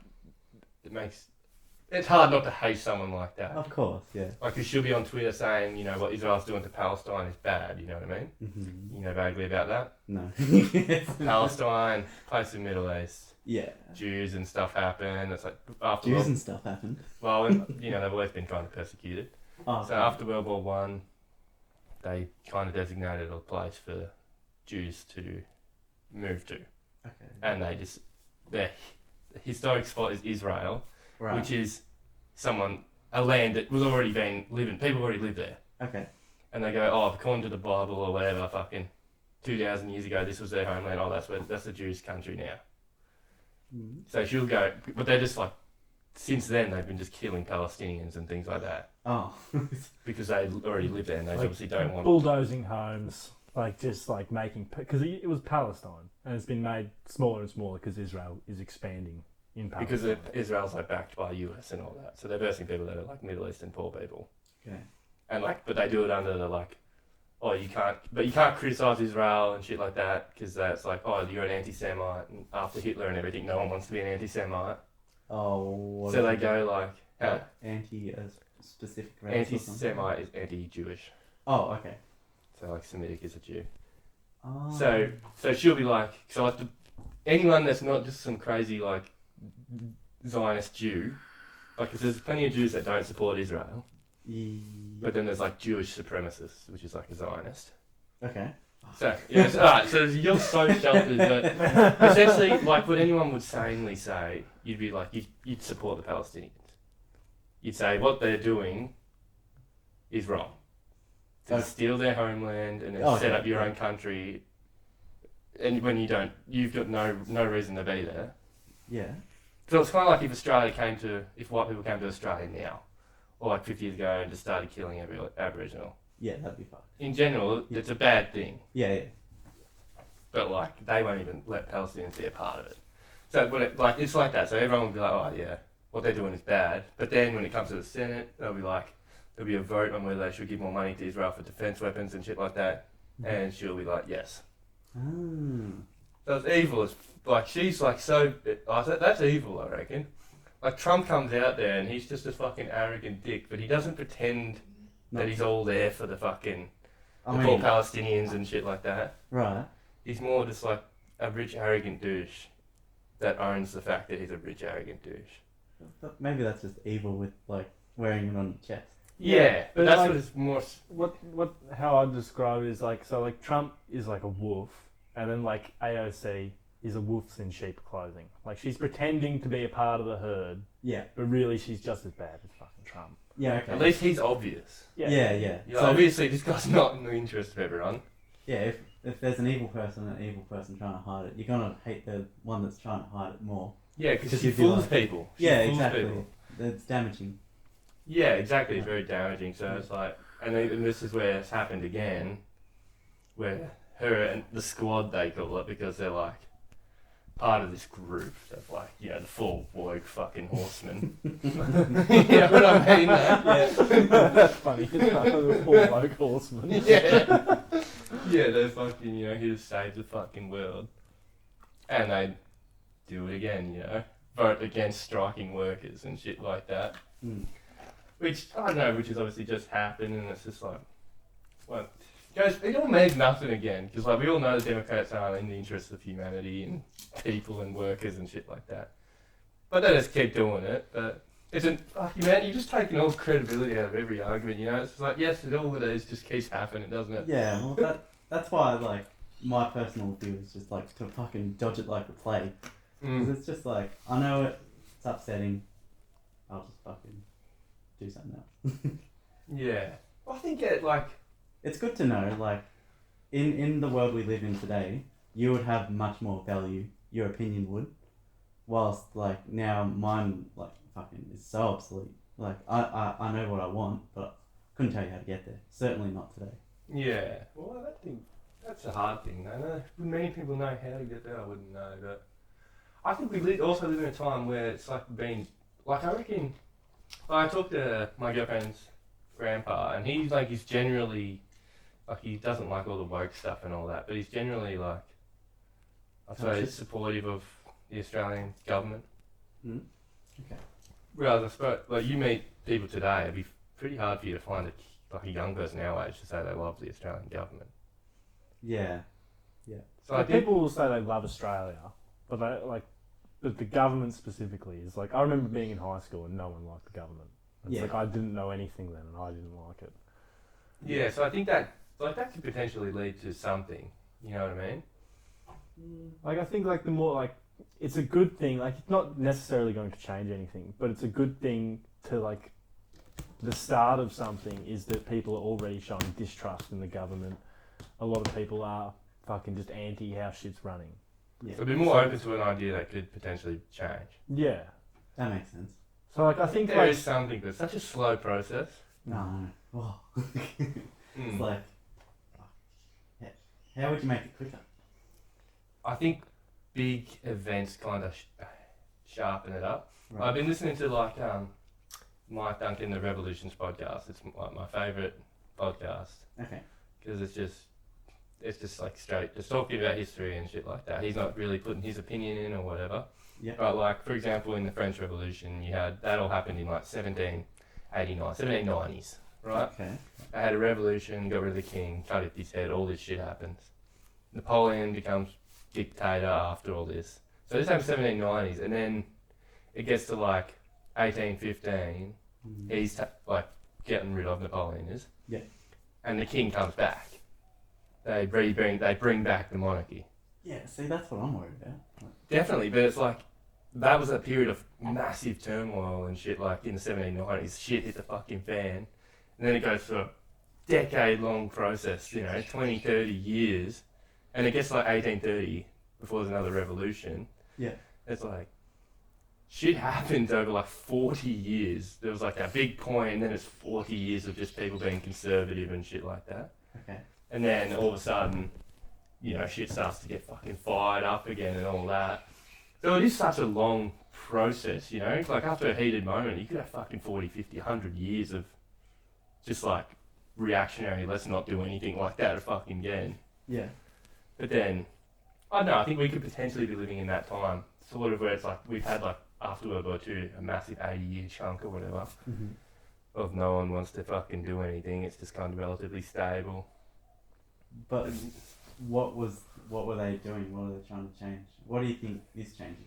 it's hard not to hate someone like that. Of course. Yeah. Like, 'cause she'll be on Twitter saying, you know, what Israel's doing to Palestine is bad, you know what I mean? Mm-hmm. You know vaguely about that? No. Palestine, place in the Middle East, Yeah. Jews and stuff happen. It's like, after Jews and stuff happened. well, you know, they've always been kind of persecuted. Oh. So after World War One, they kind of designated a place for Jews to move to, Okay. and their historic spot is Israel, Right. which is a land that was already people already lived there, Okay. and they go, oh, according to the Bible or whatever, fucking 2,000 years ago, this was their homeland. Oh, that's the Jews' country now. Mm-hmm. So she'll go, but they're just like, since then they've been just killing Palestinians and things like that. Oh. Because they already live there and they obviously don't want bulldozing homes, like just like making, because it was Palestine and it's been made smaller and smaller because Israel is expanding in Palestine. because Israel's like backed by US and all that, so they're bursting people that are like Middle Eastern poor people, Okay. and like, but they do it under the like, oh you can't criticize Israel and shit like that because that's like, oh you're an anti-Semite, and after Hitler and everything, no one wants to be an anti-Semite, Oh. so they go like, Anti a specific race. or something? anti-Semite is anti-Jewish, Oh. Okay. so like Semitic is a Jew. Oh. So she'll be like, so like anyone that's not just some crazy like Zionist Jew, like 'cause there's plenty of Jews that don't support Israel, but then there's like Jewish supremacists, which is like a Zionist. Okay. So yes, alright. So you're so sheltered, but essentially, like what anyone would sanely say, you'd be like, you'd support the Palestinians. You'd say what they're doing is wrong. To steal their homeland and then set up your own country, and when you don't, you've got no reason to be there. Yeah. So it's kind of like if white people came to Australia now, or like 50 years ago and just started killing every Aboriginal. Yeah, that'd be fun. In general, it's a bad thing, Yeah. but like they won't even let Palestinians be a part of it. So it's like that. So everyone will be like, oh yeah, what they're doing is bad. But then when it comes to the Senate, there'll be a vote on whether they should give more money to Israel for defense weapons and shit like that, and she'll be like, yes. So it's evil. It's like she's like so. That's evil, I reckon. Like Trump comes out there and he's just a fucking arrogant dick, but he doesn't pretend that he's all there for the fucking poor Palestinians and shit like that. Right. He's more just like a rich arrogant douche that owns the fact that he's a rich arrogant douche. But maybe that's just evil with like wearing it on the chest. Yeah, but that's like- what it's more. How I describe it is like, so like Trump is like a wolf, and then like AOC is a wolf in sheep clothing. Like she's pretending to be a part of the herd, Yeah. but really she's just as bad as fucking Trump. Yeah. Okay. At least he's obvious. Yeah. Yeah, So obviously this guy's not in the interest of everyone. yeah, if there's an evil person and an evil person trying to hide it, you're gonna hate the one that's trying to hide it more. Yeah, because she you'd be fools like- people. She Yeah, fools exactly. people. It's damaging. Yeah, exactly. It's Yeah. very damaging. So it's like, and this is where it's happened again, where her and the squad, they call it, because they're like part of this group that's like, the full woke fucking horsemen. You know what I mean? That's funny. The poor woke horseman. Yeah. Yeah, they're fucking, here to save the fucking world. And they do it again, vote against striking workers and shit like that. Mm. Which, I don't know, which has obviously just happened, and it's just like, well, guys, it all means nothing again, because like we all know the Democrats aren't in the interest of humanity and people and workers and shit like that. But they just keep doing it. But it's man, you're just taking all credibility out of every argument, It's just like, yes, it all it is just keeps happening, doesn't it? Yeah. Well, that's why like my personal view is just like to fucking dodge it like the plague. Because it's just like I know it's upsetting. I'll just fucking do something else. Yeah. I think It's good to know, like, in the world we live in today, you would have much more value, your opinion would, whilst, like, now mine, like, fucking is so obsolete. Like, I know what I want, but couldn't tell you how to get there. Certainly not today. Yeah. Well, I think that's a hard thing. I know many people know how to get there. I wouldn't know, but I think we also live in a time where it's like I reckon. I talked to my girlfriend's grandpa, and he's generally like he doesn't like all the woke stuff and all that, but he's generally like I suppose supportive of the Australian government. Mm. Okay. Whereas I suppose like you meet people today, it'd be pretty hard for you to find a young person our age to say they love the Australian government. Yeah. So Like, people will say they love Australia, but but the government specifically is like, I remember being in high school and no one liked the government. It's like I didn't know anything then and I didn't like it. Yeah, so I think that could potentially lead to something. You know what I mean? Like, I think like the more like it's a good thing. Like, it's not necessarily going to change anything, but it's a good thing to like the start of something is that people are already showing distrust in the government. A lot of people are fucking just anti how shit's running. Yeah. So be more open to an idea that could potentially change. Yeah. That makes sense. So like I think There like is something, but it's such a slow process. No. Oh. It's Mm. like, how would you make it quicker? I think big events kind of sharpen it up. Right. I've been listening to like Mike Duncan, the Revolutions podcast. It's like my favourite podcast Okay. because it's just like straight, just talking about history and shit like that. He's not really putting his opinion in or whatever. Yeah. But like, for example, in the French Revolution, that all happened in like 1790s, right? Okay. They had a revolution, got rid of the king, cut his head, all this shit happens. Napoleon becomes dictator after all this. So this happens 1790s, and then it gets to like 1815, Mm. he's like getting rid of Napoleon is. Yeah. And the king comes back. They bring back the monarchy. Yeah, see, that's what I'm worried about. Definitely, but it's like, that was a period of massive turmoil and shit, like in the 1790s, shit hit the fucking fan. And then it goes through a decade-long process, 20, 30 years. And it gets like 1830, before there's another revolution. Yeah. It's like, shit happens over like 40 years. There was like a big point, and then it's 40 years of just people being conservative and shit like that. Okay. And then all of a sudden, shit starts to get fucking fired up again and all that. So it is such a long process, Like after a heated moment, you could have fucking 40, 50, 100 years of just like reactionary, let's not do anything like that fucking again. Yeah. But then, I don't know, I think we could potentially be living in that time. Sort of where it's like, we've had like, after World War II, a massive 80-year chunk or whatever, Mm-hmm. of no one wants to fucking do anything. It's just kind of relatively stable. But what were they doing? What are they trying to change? What do you think is changing?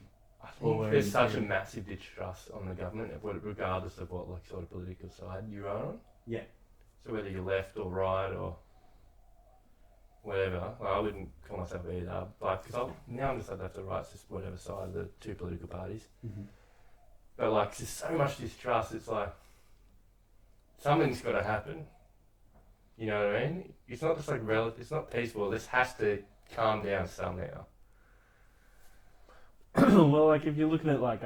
I Or think were there's you such a doing- massive distrust on the government, regardless of what like sort of political side you're on. Yeah. So whether you're left or right or whatever, I wouldn't call myself either. Like, because now I'm just like left or right, it's just whatever side of the two political parties. Mm-hmm. But like, there's so much distrust. It's like something's got to happen. You know what I mean? It's not just like it's not peaceful. This has to calm down somehow. Well, like if you're looking at like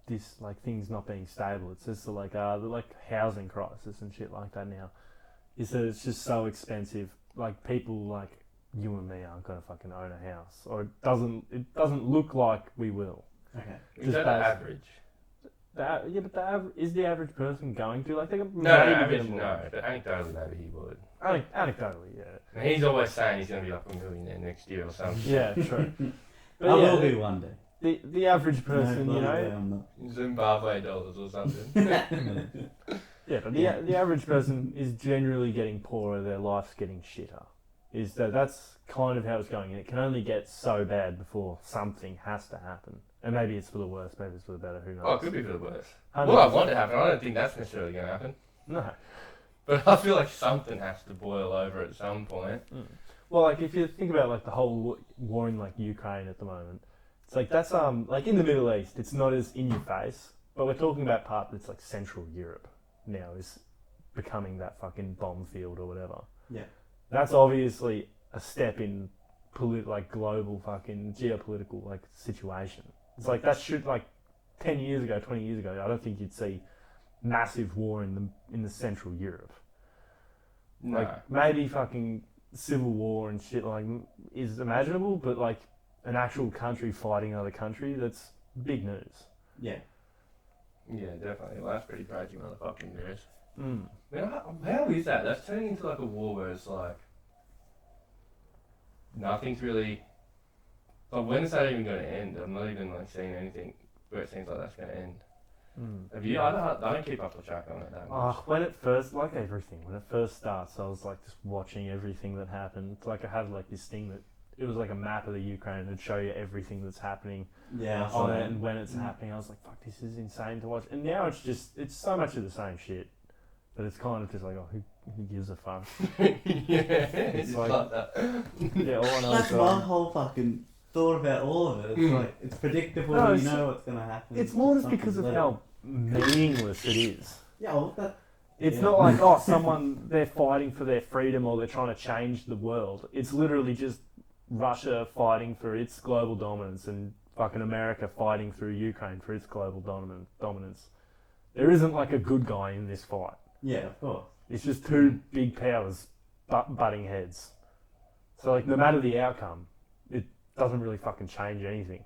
this like things not being stable, it's just like the like housing crisis and shit like that now. Is that it's just so expensive. Like people like you and me aren't gonna fucking own a house, or it doesn't look like we will. Okay. Is that average? Is the average person going to like they got No, average no. But anecdotally, maybe he would. Anecdotally, yeah. And he's always saying he's gonna be like a millionaire next year or something. Yeah, true. But I yeah, will be one day. the average person, No, you bloody way know. I'm not. Zimbabwe dollars or something. Yeah, but the average person is generally getting poorer. Their life's getting shitter. That's kind of how it's going, and it can only get so bad before something has to happen. And maybe it's for the worse, maybe it's for the better. Who knows? Oh, it could be for the worse. 100%. Well, I want to happen. I don't think that's necessarily going to happen. No. But I feel like something has to boil over at some point. Mm. Well, like if you think about like the whole war in like Ukraine at the moment, it's like that's like in the Middle East, it's not as in your face, but we're talking about part that's like Central Europe now is becoming that fucking bomb field or whatever. Yeah. That's obviously a step in like global fucking geopolitical like situation. It's like that should like 10 years ago, 20 years ago, I don't think you'd see massive war in the Central Europe. No. Like maybe fucking civil war and shit like is imaginable, but like an actual country fighting another country, that's big news. Yeah. Yeah, definitely. Well, that's pretty crazy motherfucking news. Mm. How is that? That's turning into like a war where it's like nothing's really. Like, when is that even going to end? I'm not even like seeing anything where it seems like that's going to end. Mm. Have you? I don't keep up the track on it that much. When it first, like everything, when it first starts, I was like just watching everything that happened. It's like I had like this thing that it was like a map of the Ukraine and it'd show you everything that's happening Yeah. I saw on it that. and when it's happening. I was like, fuck, this is insane to watch. And now it's so much of the same shit. But it's kind of just like, oh, who gives a fuck? Yeah, It's like that. Yeah, all I know That's is my whole fucking thought about all of it. It's like it's predictable. No, You know what's gonna happen. it's more just Something because of little. how meaningless it is. Yeah. Well, that. It's Yeah. not like, they're fighting for their freedom or they're trying to change the world. It's literally just Russia fighting for its global dominance and fucking America fighting through Ukraine for its global dominance. There isn't like a good guy in this fight. Yeah. Of course. It's just two big powers butting heads. So like no matter the outcome, it doesn't really fucking change anything.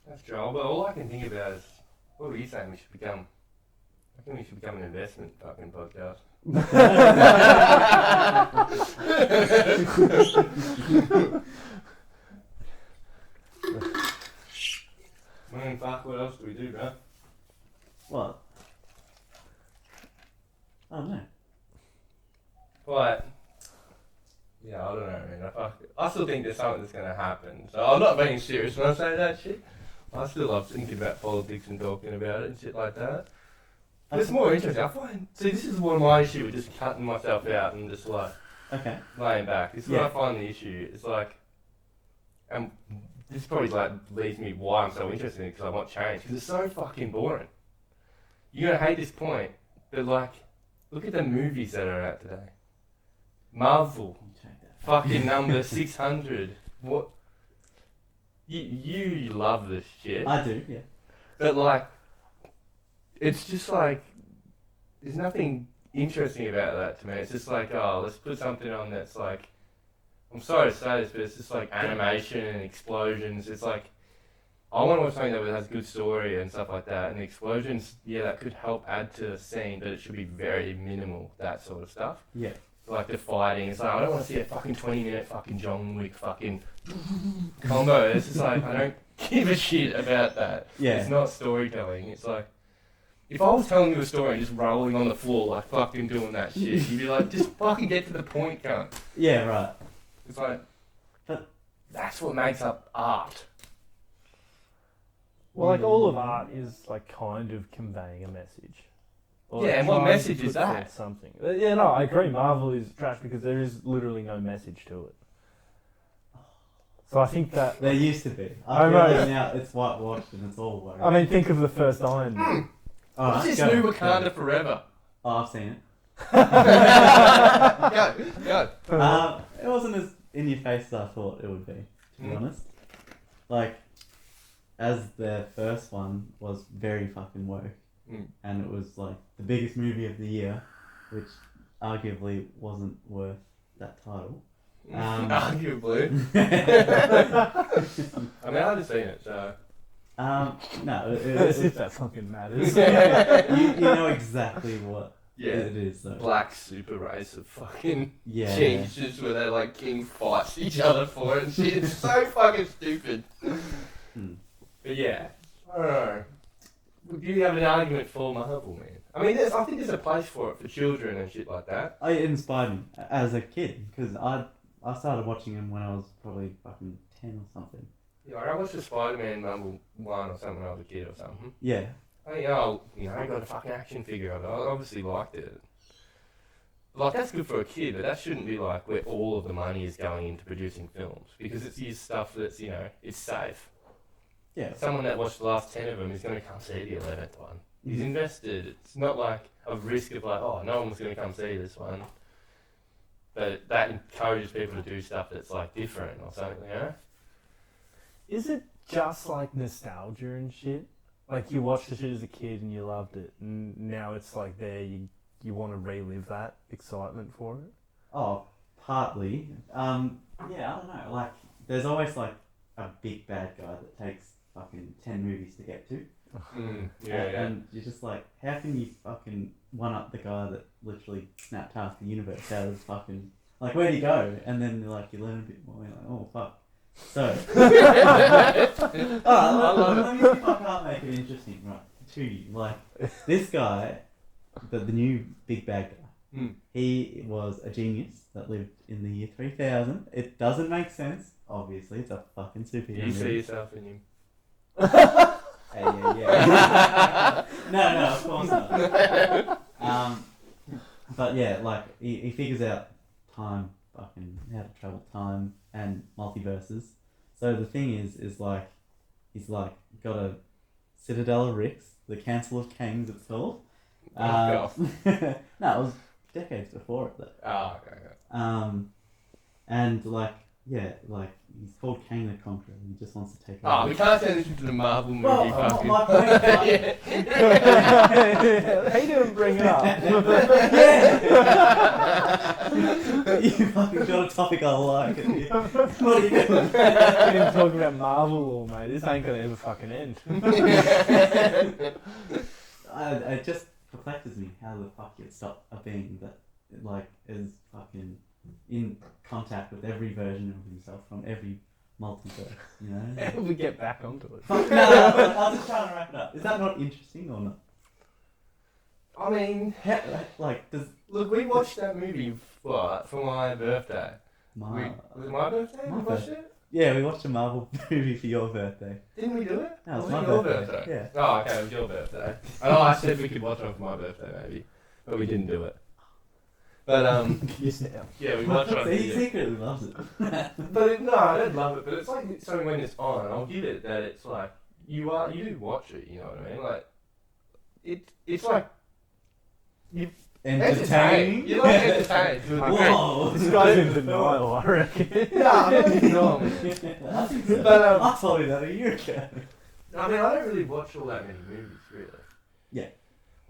That's true. But all I can think about is, what were you saying? We should become. I think we should become an investment fucking podcast. Man, fuck, what else do we do, bro? What? I don't know. But, yeah, I don't know, man. I still think there's something that's going to happen. So I'm not being serious when I say that shit. I still love thinking about politics and talking about it and shit like that. But it's more interesting. This is one of my issue with just cutting myself out and just like Okay. laying back. This is what I find the issue. It's like, and this probably like leads me why I'm so interested in it, because I want change. Because it's so fucking boring. You're gonna hate this point, but like, look at the movies that are out today. Marvel, fucking number 600. What? You love this shit. I do. Yeah. But like, it's just like, there's nothing interesting about that to me. It's just like, oh, let's put something on that's like, I'm sorry to say this, but it's just like animation and explosions. It's like, I want to watch something that has a good story and stuff like that. And the explosions, yeah, that could help add to the scene, but it should be very minimal, that sort of stuff. Yeah. Like the fighting, it's like, I don't want to see a fucking 20-minute fucking John Wick fucking combo. It's just like, I don't give a shit about that. Yeah. It's not storytelling. It's like, if I was telling you a story and just rolling on the floor, like fucking doing that shit, you'd be like, just fucking get to the point, cunt. Yeah. Right. It's like, But- that's what makes up art. Well, like all of art is like kind of conveying a message. Or Yeah, and what trying message to is put forth that? Something. Yeah, no, I agree. Marvel is trash because there is literally no message to it. So I think that. There used to be. I I feel know. like now it's whitewashed and it's all worried. I mean, think of the first Iron Man. What's this new Wakanda Forever? Oh, I've seen it. Go. It wasn't as in your face as I thought it would be, to be honest. Like, as their first one was very fucking woke, and it was like the biggest movie of the year, which arguably wasn't worth that title. Arguably. I mean, I haven't seen it, so. No, As if that fucking matters. you know exactly what Yeah. it is, though. Black super race of fucking Yeah. changes where they like king fights each other for it and shit. It's so fucking stupid. But yeah, I don't know. Do you have an argument for Marvel, man? I mean, I think there's a place for it for children and shit like that. It inspired me as a kid because I started watching him when I was probably fucking 10 or something. Yeah, like I watched the Spider-Man Marvel 1 or something when I was a kid or something. Yeah. I got a fucking action figure of it. I obviously liked it. Like, that's good for a kid, but that shouldn't be like where all of the money is going into producing films. Because it's his stuff that's, it's safe. Yeah. Someone that watched the last 10 of them is going to come see the 11th one. He's invested. It's not like a risk of like, oh, no one's going to come see this one. But that encourages people to do stuff that's like different or something, Is it just like nostalgia and shit? Like you watched the shit as a kid and you loved it, and now it's like there you want to relive that excitement for it? Oh, partly. Yeah, I don't know. Like, there's always like a big bad guy that takes fucking 10 movies to get to. And you're just like, how can you fucking one up the guy that literally snapped half the universe out of fucking, like, where'd he go? And then like you learn a bit more. You're like, oh fuck. So, let me see if I can't make it interesting, right? To you, like this guy, the new big bad guy. He was a genius that lived in the year 3000. It doesn't make sense. Obviously, it's a fucking superhero. You see yourself in him. Yeah. No, of course not. But yeah, like he figures out time, fucking how to travel time and multiverses. So the thing is like he's like got a Citadel of Ricks, the Council of Kings, it's called. No, it was decades before it though. Oh, okay. And like he's called Kang the Conqueror. And he just wants to take over. Oh, we can't turn this into the Marvel movie. Well, fucking. my point, He didn't bring it up. You fucking got a topic I like. What are you doing? We didn't talk about Marvel or mate. This ain't gonna ever fucking end. It just perplexes me how the fuck you'd stop a being that like is fucking in contact with every version of himself from every multiverse, you know? We get back onto it. Fuck, no, I was just trying to wrap it up. Is that not interesting or not? I mean, Does look, we watched that movie for my birthday. Was it my birthday? My We watched birthday. it? Yeah, we watched a Marvel movie for your birthday. Didn't we do it? No, it was Was my it your birthday. birthday? Yeah. Oh, okay, it was your birthday. I said we could watch it for my birthday, maybe. But we didn't do it. But, yeah, we watched it. He secretly loves it. No, I don't love it, but it's like something when it's on, I'll give it that it's like, you do watch it, you know what I mean? Like, it's like, you Entertaining? You like entertained. Whoa! This guy's in denial, I reckon. Yeah, I'm not in denial. I think so. But, I told you that a year ago. I mean, I don't really watch all that many movies, really. Yeah.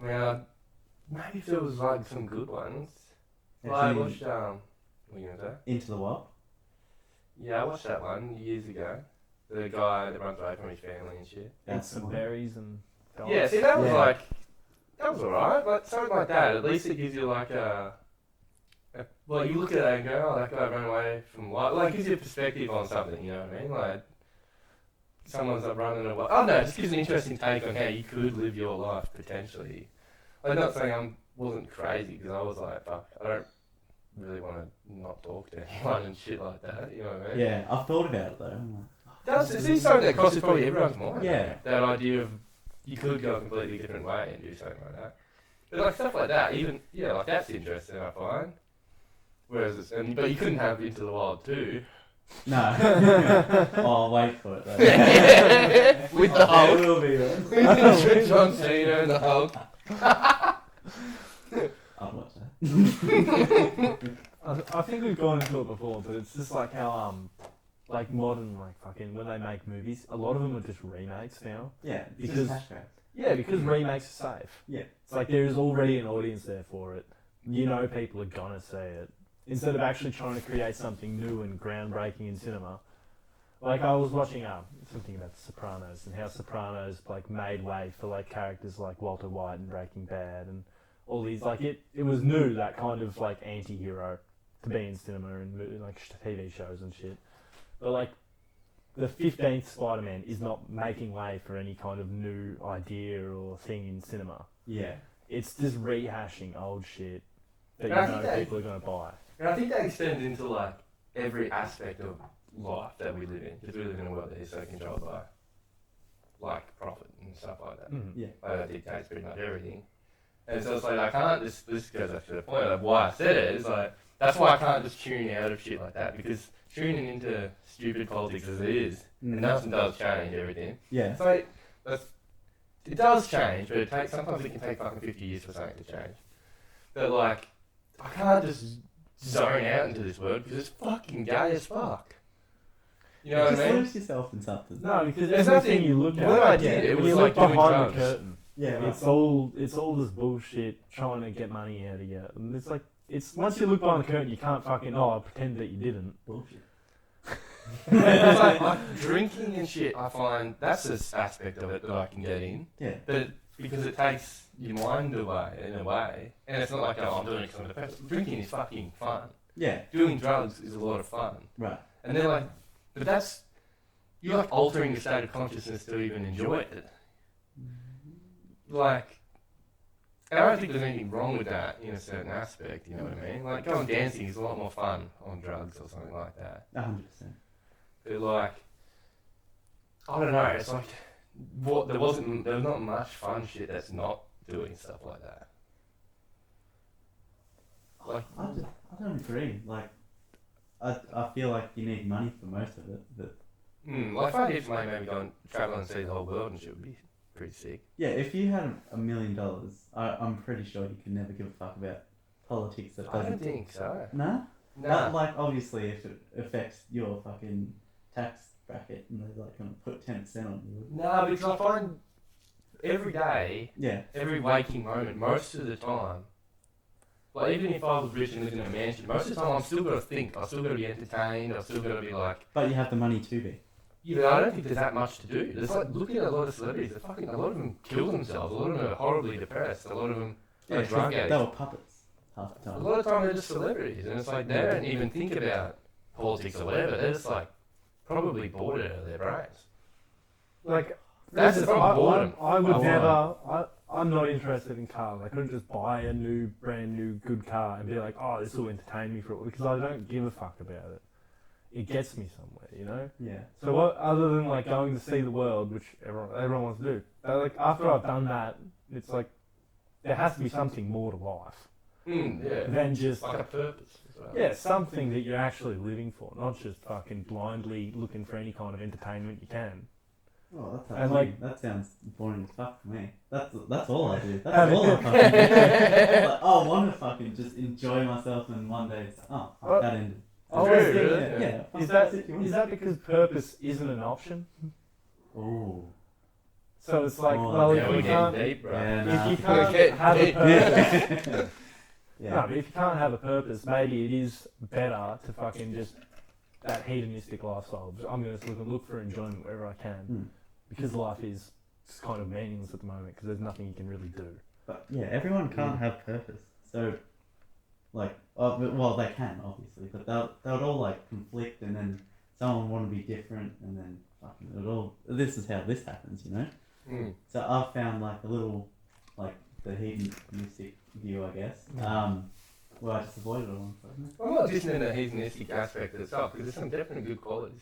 Now, maybe if there was like some good ones. Yeah, Well, I so you- watched, what are you gonna say? Into the Wild? Yeah, I watched that one years ago. The guy that runs away from his family and shit. And some berries and Yeah, see, that was Yeah. like, that was alright. Like, something like that. At least it gives you like like you look at it and go, oh, that guy ran away from life. Like, gives you a perspective on something, you know what I mean? Like, someone's like running away. Oh no, it just gives an interesting take on how you could live your life potentially. I'm not saying I wasn't crazy because I was like, fuck, I don't really want to not talk to anyone and shit like that. You know what I mean? Yeah, I've thought about it though. I'm like, That's it's something that crosses probably everyone's mind. Yeah. That idea of you could go a completely different way and do something like that. But like stuff like that, even like that's interesting. I find. Whereas, but you couldn't have Into the Wild 2. No. Oh, I'll wait for it though. With the I Hulk. will be there. With John Cena and the Hulk. I'll watch that. I think we've gone into it before, but it's just like how like modern like fucking when they make movies, a lot of them are just remakes now. Yeah, Because- cash grab. Yeah, because remakes are safe. Yeah. It's like there is already an audience there for it. You know people are gonna see it. Instead of actually trying to create something new and groundbreaking in cinema. Like I was watching something about The Sopranos and how Sopranos like made way for like characters like Walter White and Breaking Bad and all these like it was new, that kind of like anti-hero to be in cinema and like TV shows and shit. But like the 15th Spider-Man is not making way for any kind of new idea or thing in cinema. Yeah. It's just rehashing old shit that you And I think know that- people are going to buy. And I think that extends into like every aspect of life that we live in. Because we live in a world that is so controlled by like profit and stuff like that. Mm. Yeah. Like that dictates pretty much everything. And so it's like I can't just, this goes back to the point of why I said it, is like that's why I can't just tune out of shit like that, because tuning into stupid politics as it is, and nothing does change everything. Yeah. It's like it does change, but sometimes it can take fucking 50 years for something to change. But like I can't just zone out into this world because it's fucking gay as fuck. You know Just what I mean? lose yourself in something. No, because There's everything nothing- you look at, what I did, it when was you like look doing behind drugs. the curtain, Yeah. Right. it's all this bullshit trying to get money out of you. And it's like it's once you look behind the curtain, you can't fucking pretend that you didn't. Bullshit. It's like drinking and shit. I find that's this aspect of it that I can get in, Yeah. but because it takes your mind away in a way, and it's not like I'm doing it because I'm depressed. Drinking is fucking fun. Yeah. Doing drugs is a lot of fun, Right. and they're like, but that's you're like altering your state of consciousness to even enjoy it. Like, and I don't think there's anything wrong with that in a certain aspect. You know what I mean? Like going dancing is a lot more fun on drugs or something like that. 100%. But like, I don't know. It's like there was not much fun shit that's not doing stuff like that. Like, I don't agree. Like, I feel like you need money for most of it, but like if I did maybe go and travel and see the whole world and shit would be pretty sick. yeah, if you had $1 million, I'm pretty sure you could never give a fuck about politics that I doesn't. don't think so. Nah? Nah. But, like, obviously, if it affects your fucking tax bracket and they're like gonna put 10% on you. No, because I find every day, Yeah. every waking moment, most of the time, like even if I was rich and living in a mansion, most of the time I'm still got to think, I've still got to be entertained, I've still got to be like, But you have the money to be. yeah, but I don't think there's that much to do. There's like, look at a lot of celebrities, a lot of them kill themselves, a lot of them are horribly depressed, a lot of them are drug They addicts. were puppets half the A time. lot of time they're just celebrities, and it's like they don't even think about politics or whatever, they're just like probably bored out of their brains. Like That's the problem, boredom. I would Oh, never. I'm not interested in cars. I couldn't just buy a brand new, good car and be like, oh, this will entertain me for it, because I don't give a fuck about it. It gets me somewhere, you know. Yeah. So what, other than like going to see the world, which everyone wants to do, like after I've done that, it's like there has to be something more to life Yeah. than just Like a purpose as well. yeah, something that you're actually living for, not just fucking blindly looking for any kind of entertainment you can. Oh, And, like- that sounds boring as fuck for me. That's all I do. That's And- all I fucking do. Like, I want to fucking just enjoy myself, and one day it's fuck, Well, that ended. Oh, True, is really? it- Yeah. Is fuck, that's it, you want. that because purpose isn't an option? Ooh. So it's like, Oh, well, Yeah, if we're you getting can't, deep, bro. Yeah, if nah. you can't Okay. have a purpose, no, Yeah. but if you can't have a purpose, maybe it is better to fucking just that hedonistic lifestyle. I'm going to look for enjoyment wherever I can, Mm. because life is just kind of meaningless at the moment because there's nothing you can really do. But yeah, everyone can't have purpose. So, like, well, they can obviously, but they would all like conflict, and then someone want to be different, and then fucking it all. This is how this happens, you know. Mm. So I've found like a little, like the hedonistic view, I guess. Well, I just avoided it all. I'm not just in the hedonistic aspect itself, because there's some definitely good qualities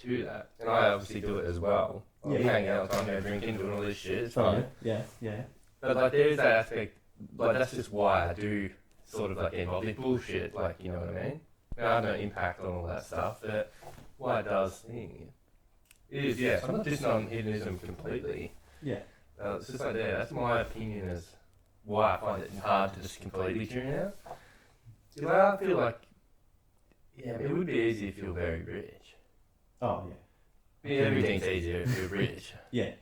to that. And I obviously do it as well. I'm Yeah. hanging out all the time, drinking, doing all this shit, it's fine. Yeah, yeah. But like there is that aspect like that's just why I do sort of like get involved in bullshit, like you know what I mean. Now, I have no impact on all that stuff, but why it does thing. It is, yes. I'm not dissing on hedonism completely. Yeah. It's just like that's my opinion as why I find it hard to just completely tune out. Because I feel like, yeah, it would be easy if you were very rich. Oh yeah. Everything's easier if you're rich. Yeah.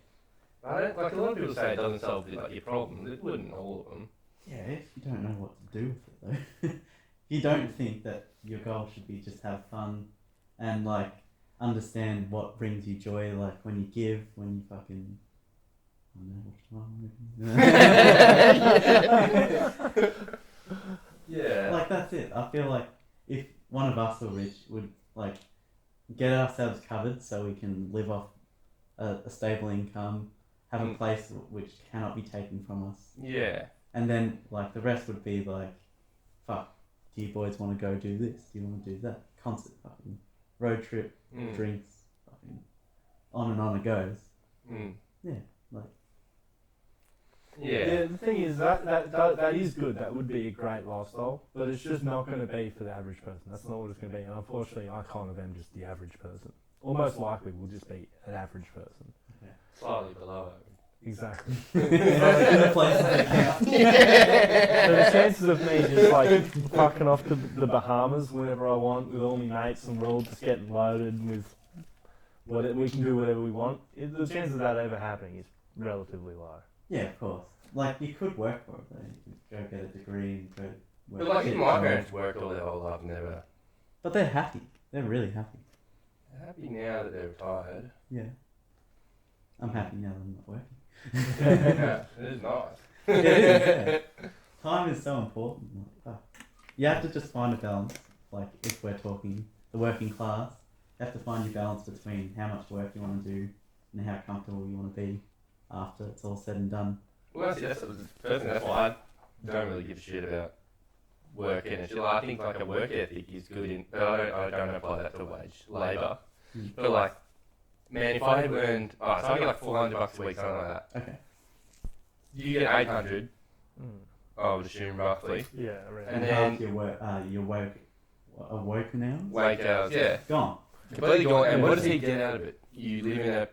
I don't, like a lot of people say it doesn't solve like your problem. It wouldn't, all of them. Yeah, if you don't know what to do with it though. You don't think that your goal should be just have fun and like understand what brings you joy, like when you give, when you fucking Yeah. Like that's it. I feel like if one of us were rich, would like get ourselves covered so we can live off a stable income, have a place which cannot be taken from us. Yeah. And then like the rest would be like, fuck, do you boys want to go do this? Do you want to do that? Concert, fucking road trip, drinks, fucking on and on it goes. Yeah, like. Yeah. The thing is that is good. That would be a great lifestyle, but it's just not going to be for the average person. That's not what it's going to be. And unfortunately, I kind of am just the average person. Or most likely, will just be an average person. Yeah. Slightly below average. Exactly. In a place that counts. So the chances of me just like fucking off to the Bahamas whenever I want with all my mates and we're all just getting loaded with we can do whatever we want. The chances of that ever happening is relatively low. Yeah, of course. Like you could work for it though. You could go get a degree and go work. But like, even my parents worked all their whole life and never. But they're happy. They're really happy. They're happy now that they're retired. Yeah. I'm happy now that I'm not working. Yeah, it is nice. It is, yeah. Time is so important. Like, you have to just find a balance. Like if we're talking the working class, you have to find your balance between how much work you want to do and how comfortable you want to be after it's all said and done. Well, that's why I don't really give a shit about work and shit. Like, I think like a work ethic is good but I don't apply that to wage labour. But like, man, if I had earned, so I get like $400 a week, something like that. Okay. You get 800. I would assume roughly. Yeah, right. And then half your work now? Wage hours, yeah. Gone. Completely gone. And what does he get out of it? You live in a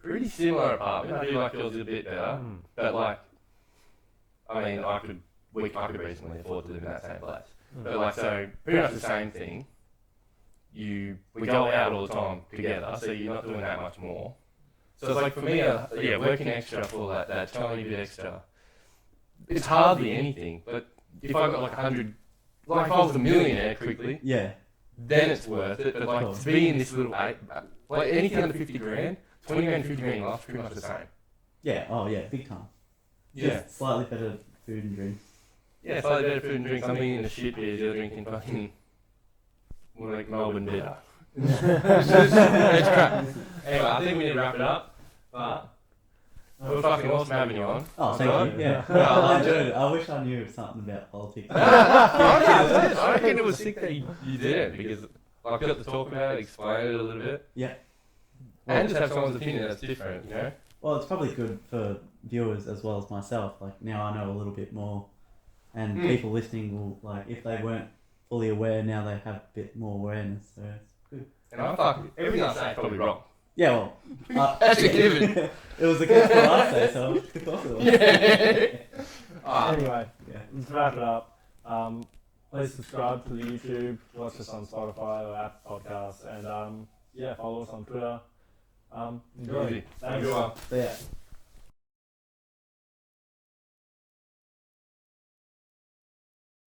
pretty similar apartment. I feel like yours is a bit better, but like, I mean, I could reasonably afford to live in that same place. But like, so pretty much the same thing. We go out all the time together, so you're not doing that much more. So it's like for me, working extra for that tiny bit extra, it's hardly anything. But if I got like 100, like if I was a millionaire quickly, Yeah. then it's worth it. But like to be in this little like anything under 50 grand, 20 grand, 50 grand last, pretty much the same. Yeah. Oh yeah. Big time. Yeah. Just slightly better food and drinks. Yeah, slightly better food and drink. Something in the shit beers, you're drinking fucking like Melbourne bitter. It's crap. Anyway, I think we need to wrap it up. But it was fucking awesome having you on. Oh, thank you. Yeah. Well, I enjoyed it. I wish I knew something about politics. I reckon it was sick that you did because I got to talk about it, explain it a little bit. Yeah. And just have someone's opinion that's different, you know? Well, it's probably good for viewers as well as myself. Like now I know a little bit more, and people listening will like if they weren't fully aware, now they have a bit more awareness. So it's good. And I'm fucking everything I say is probably wrong. Yeah, well, That's a given. It was against what I say, so of course it was. Anyway, Yeah. let's wrap it up. Please subscribe to the YouTube, watch us on Spotify or Apple Podcasts, and follow us on Twitter. Enjoy. Easy. Thanks. Everyone. So yeah.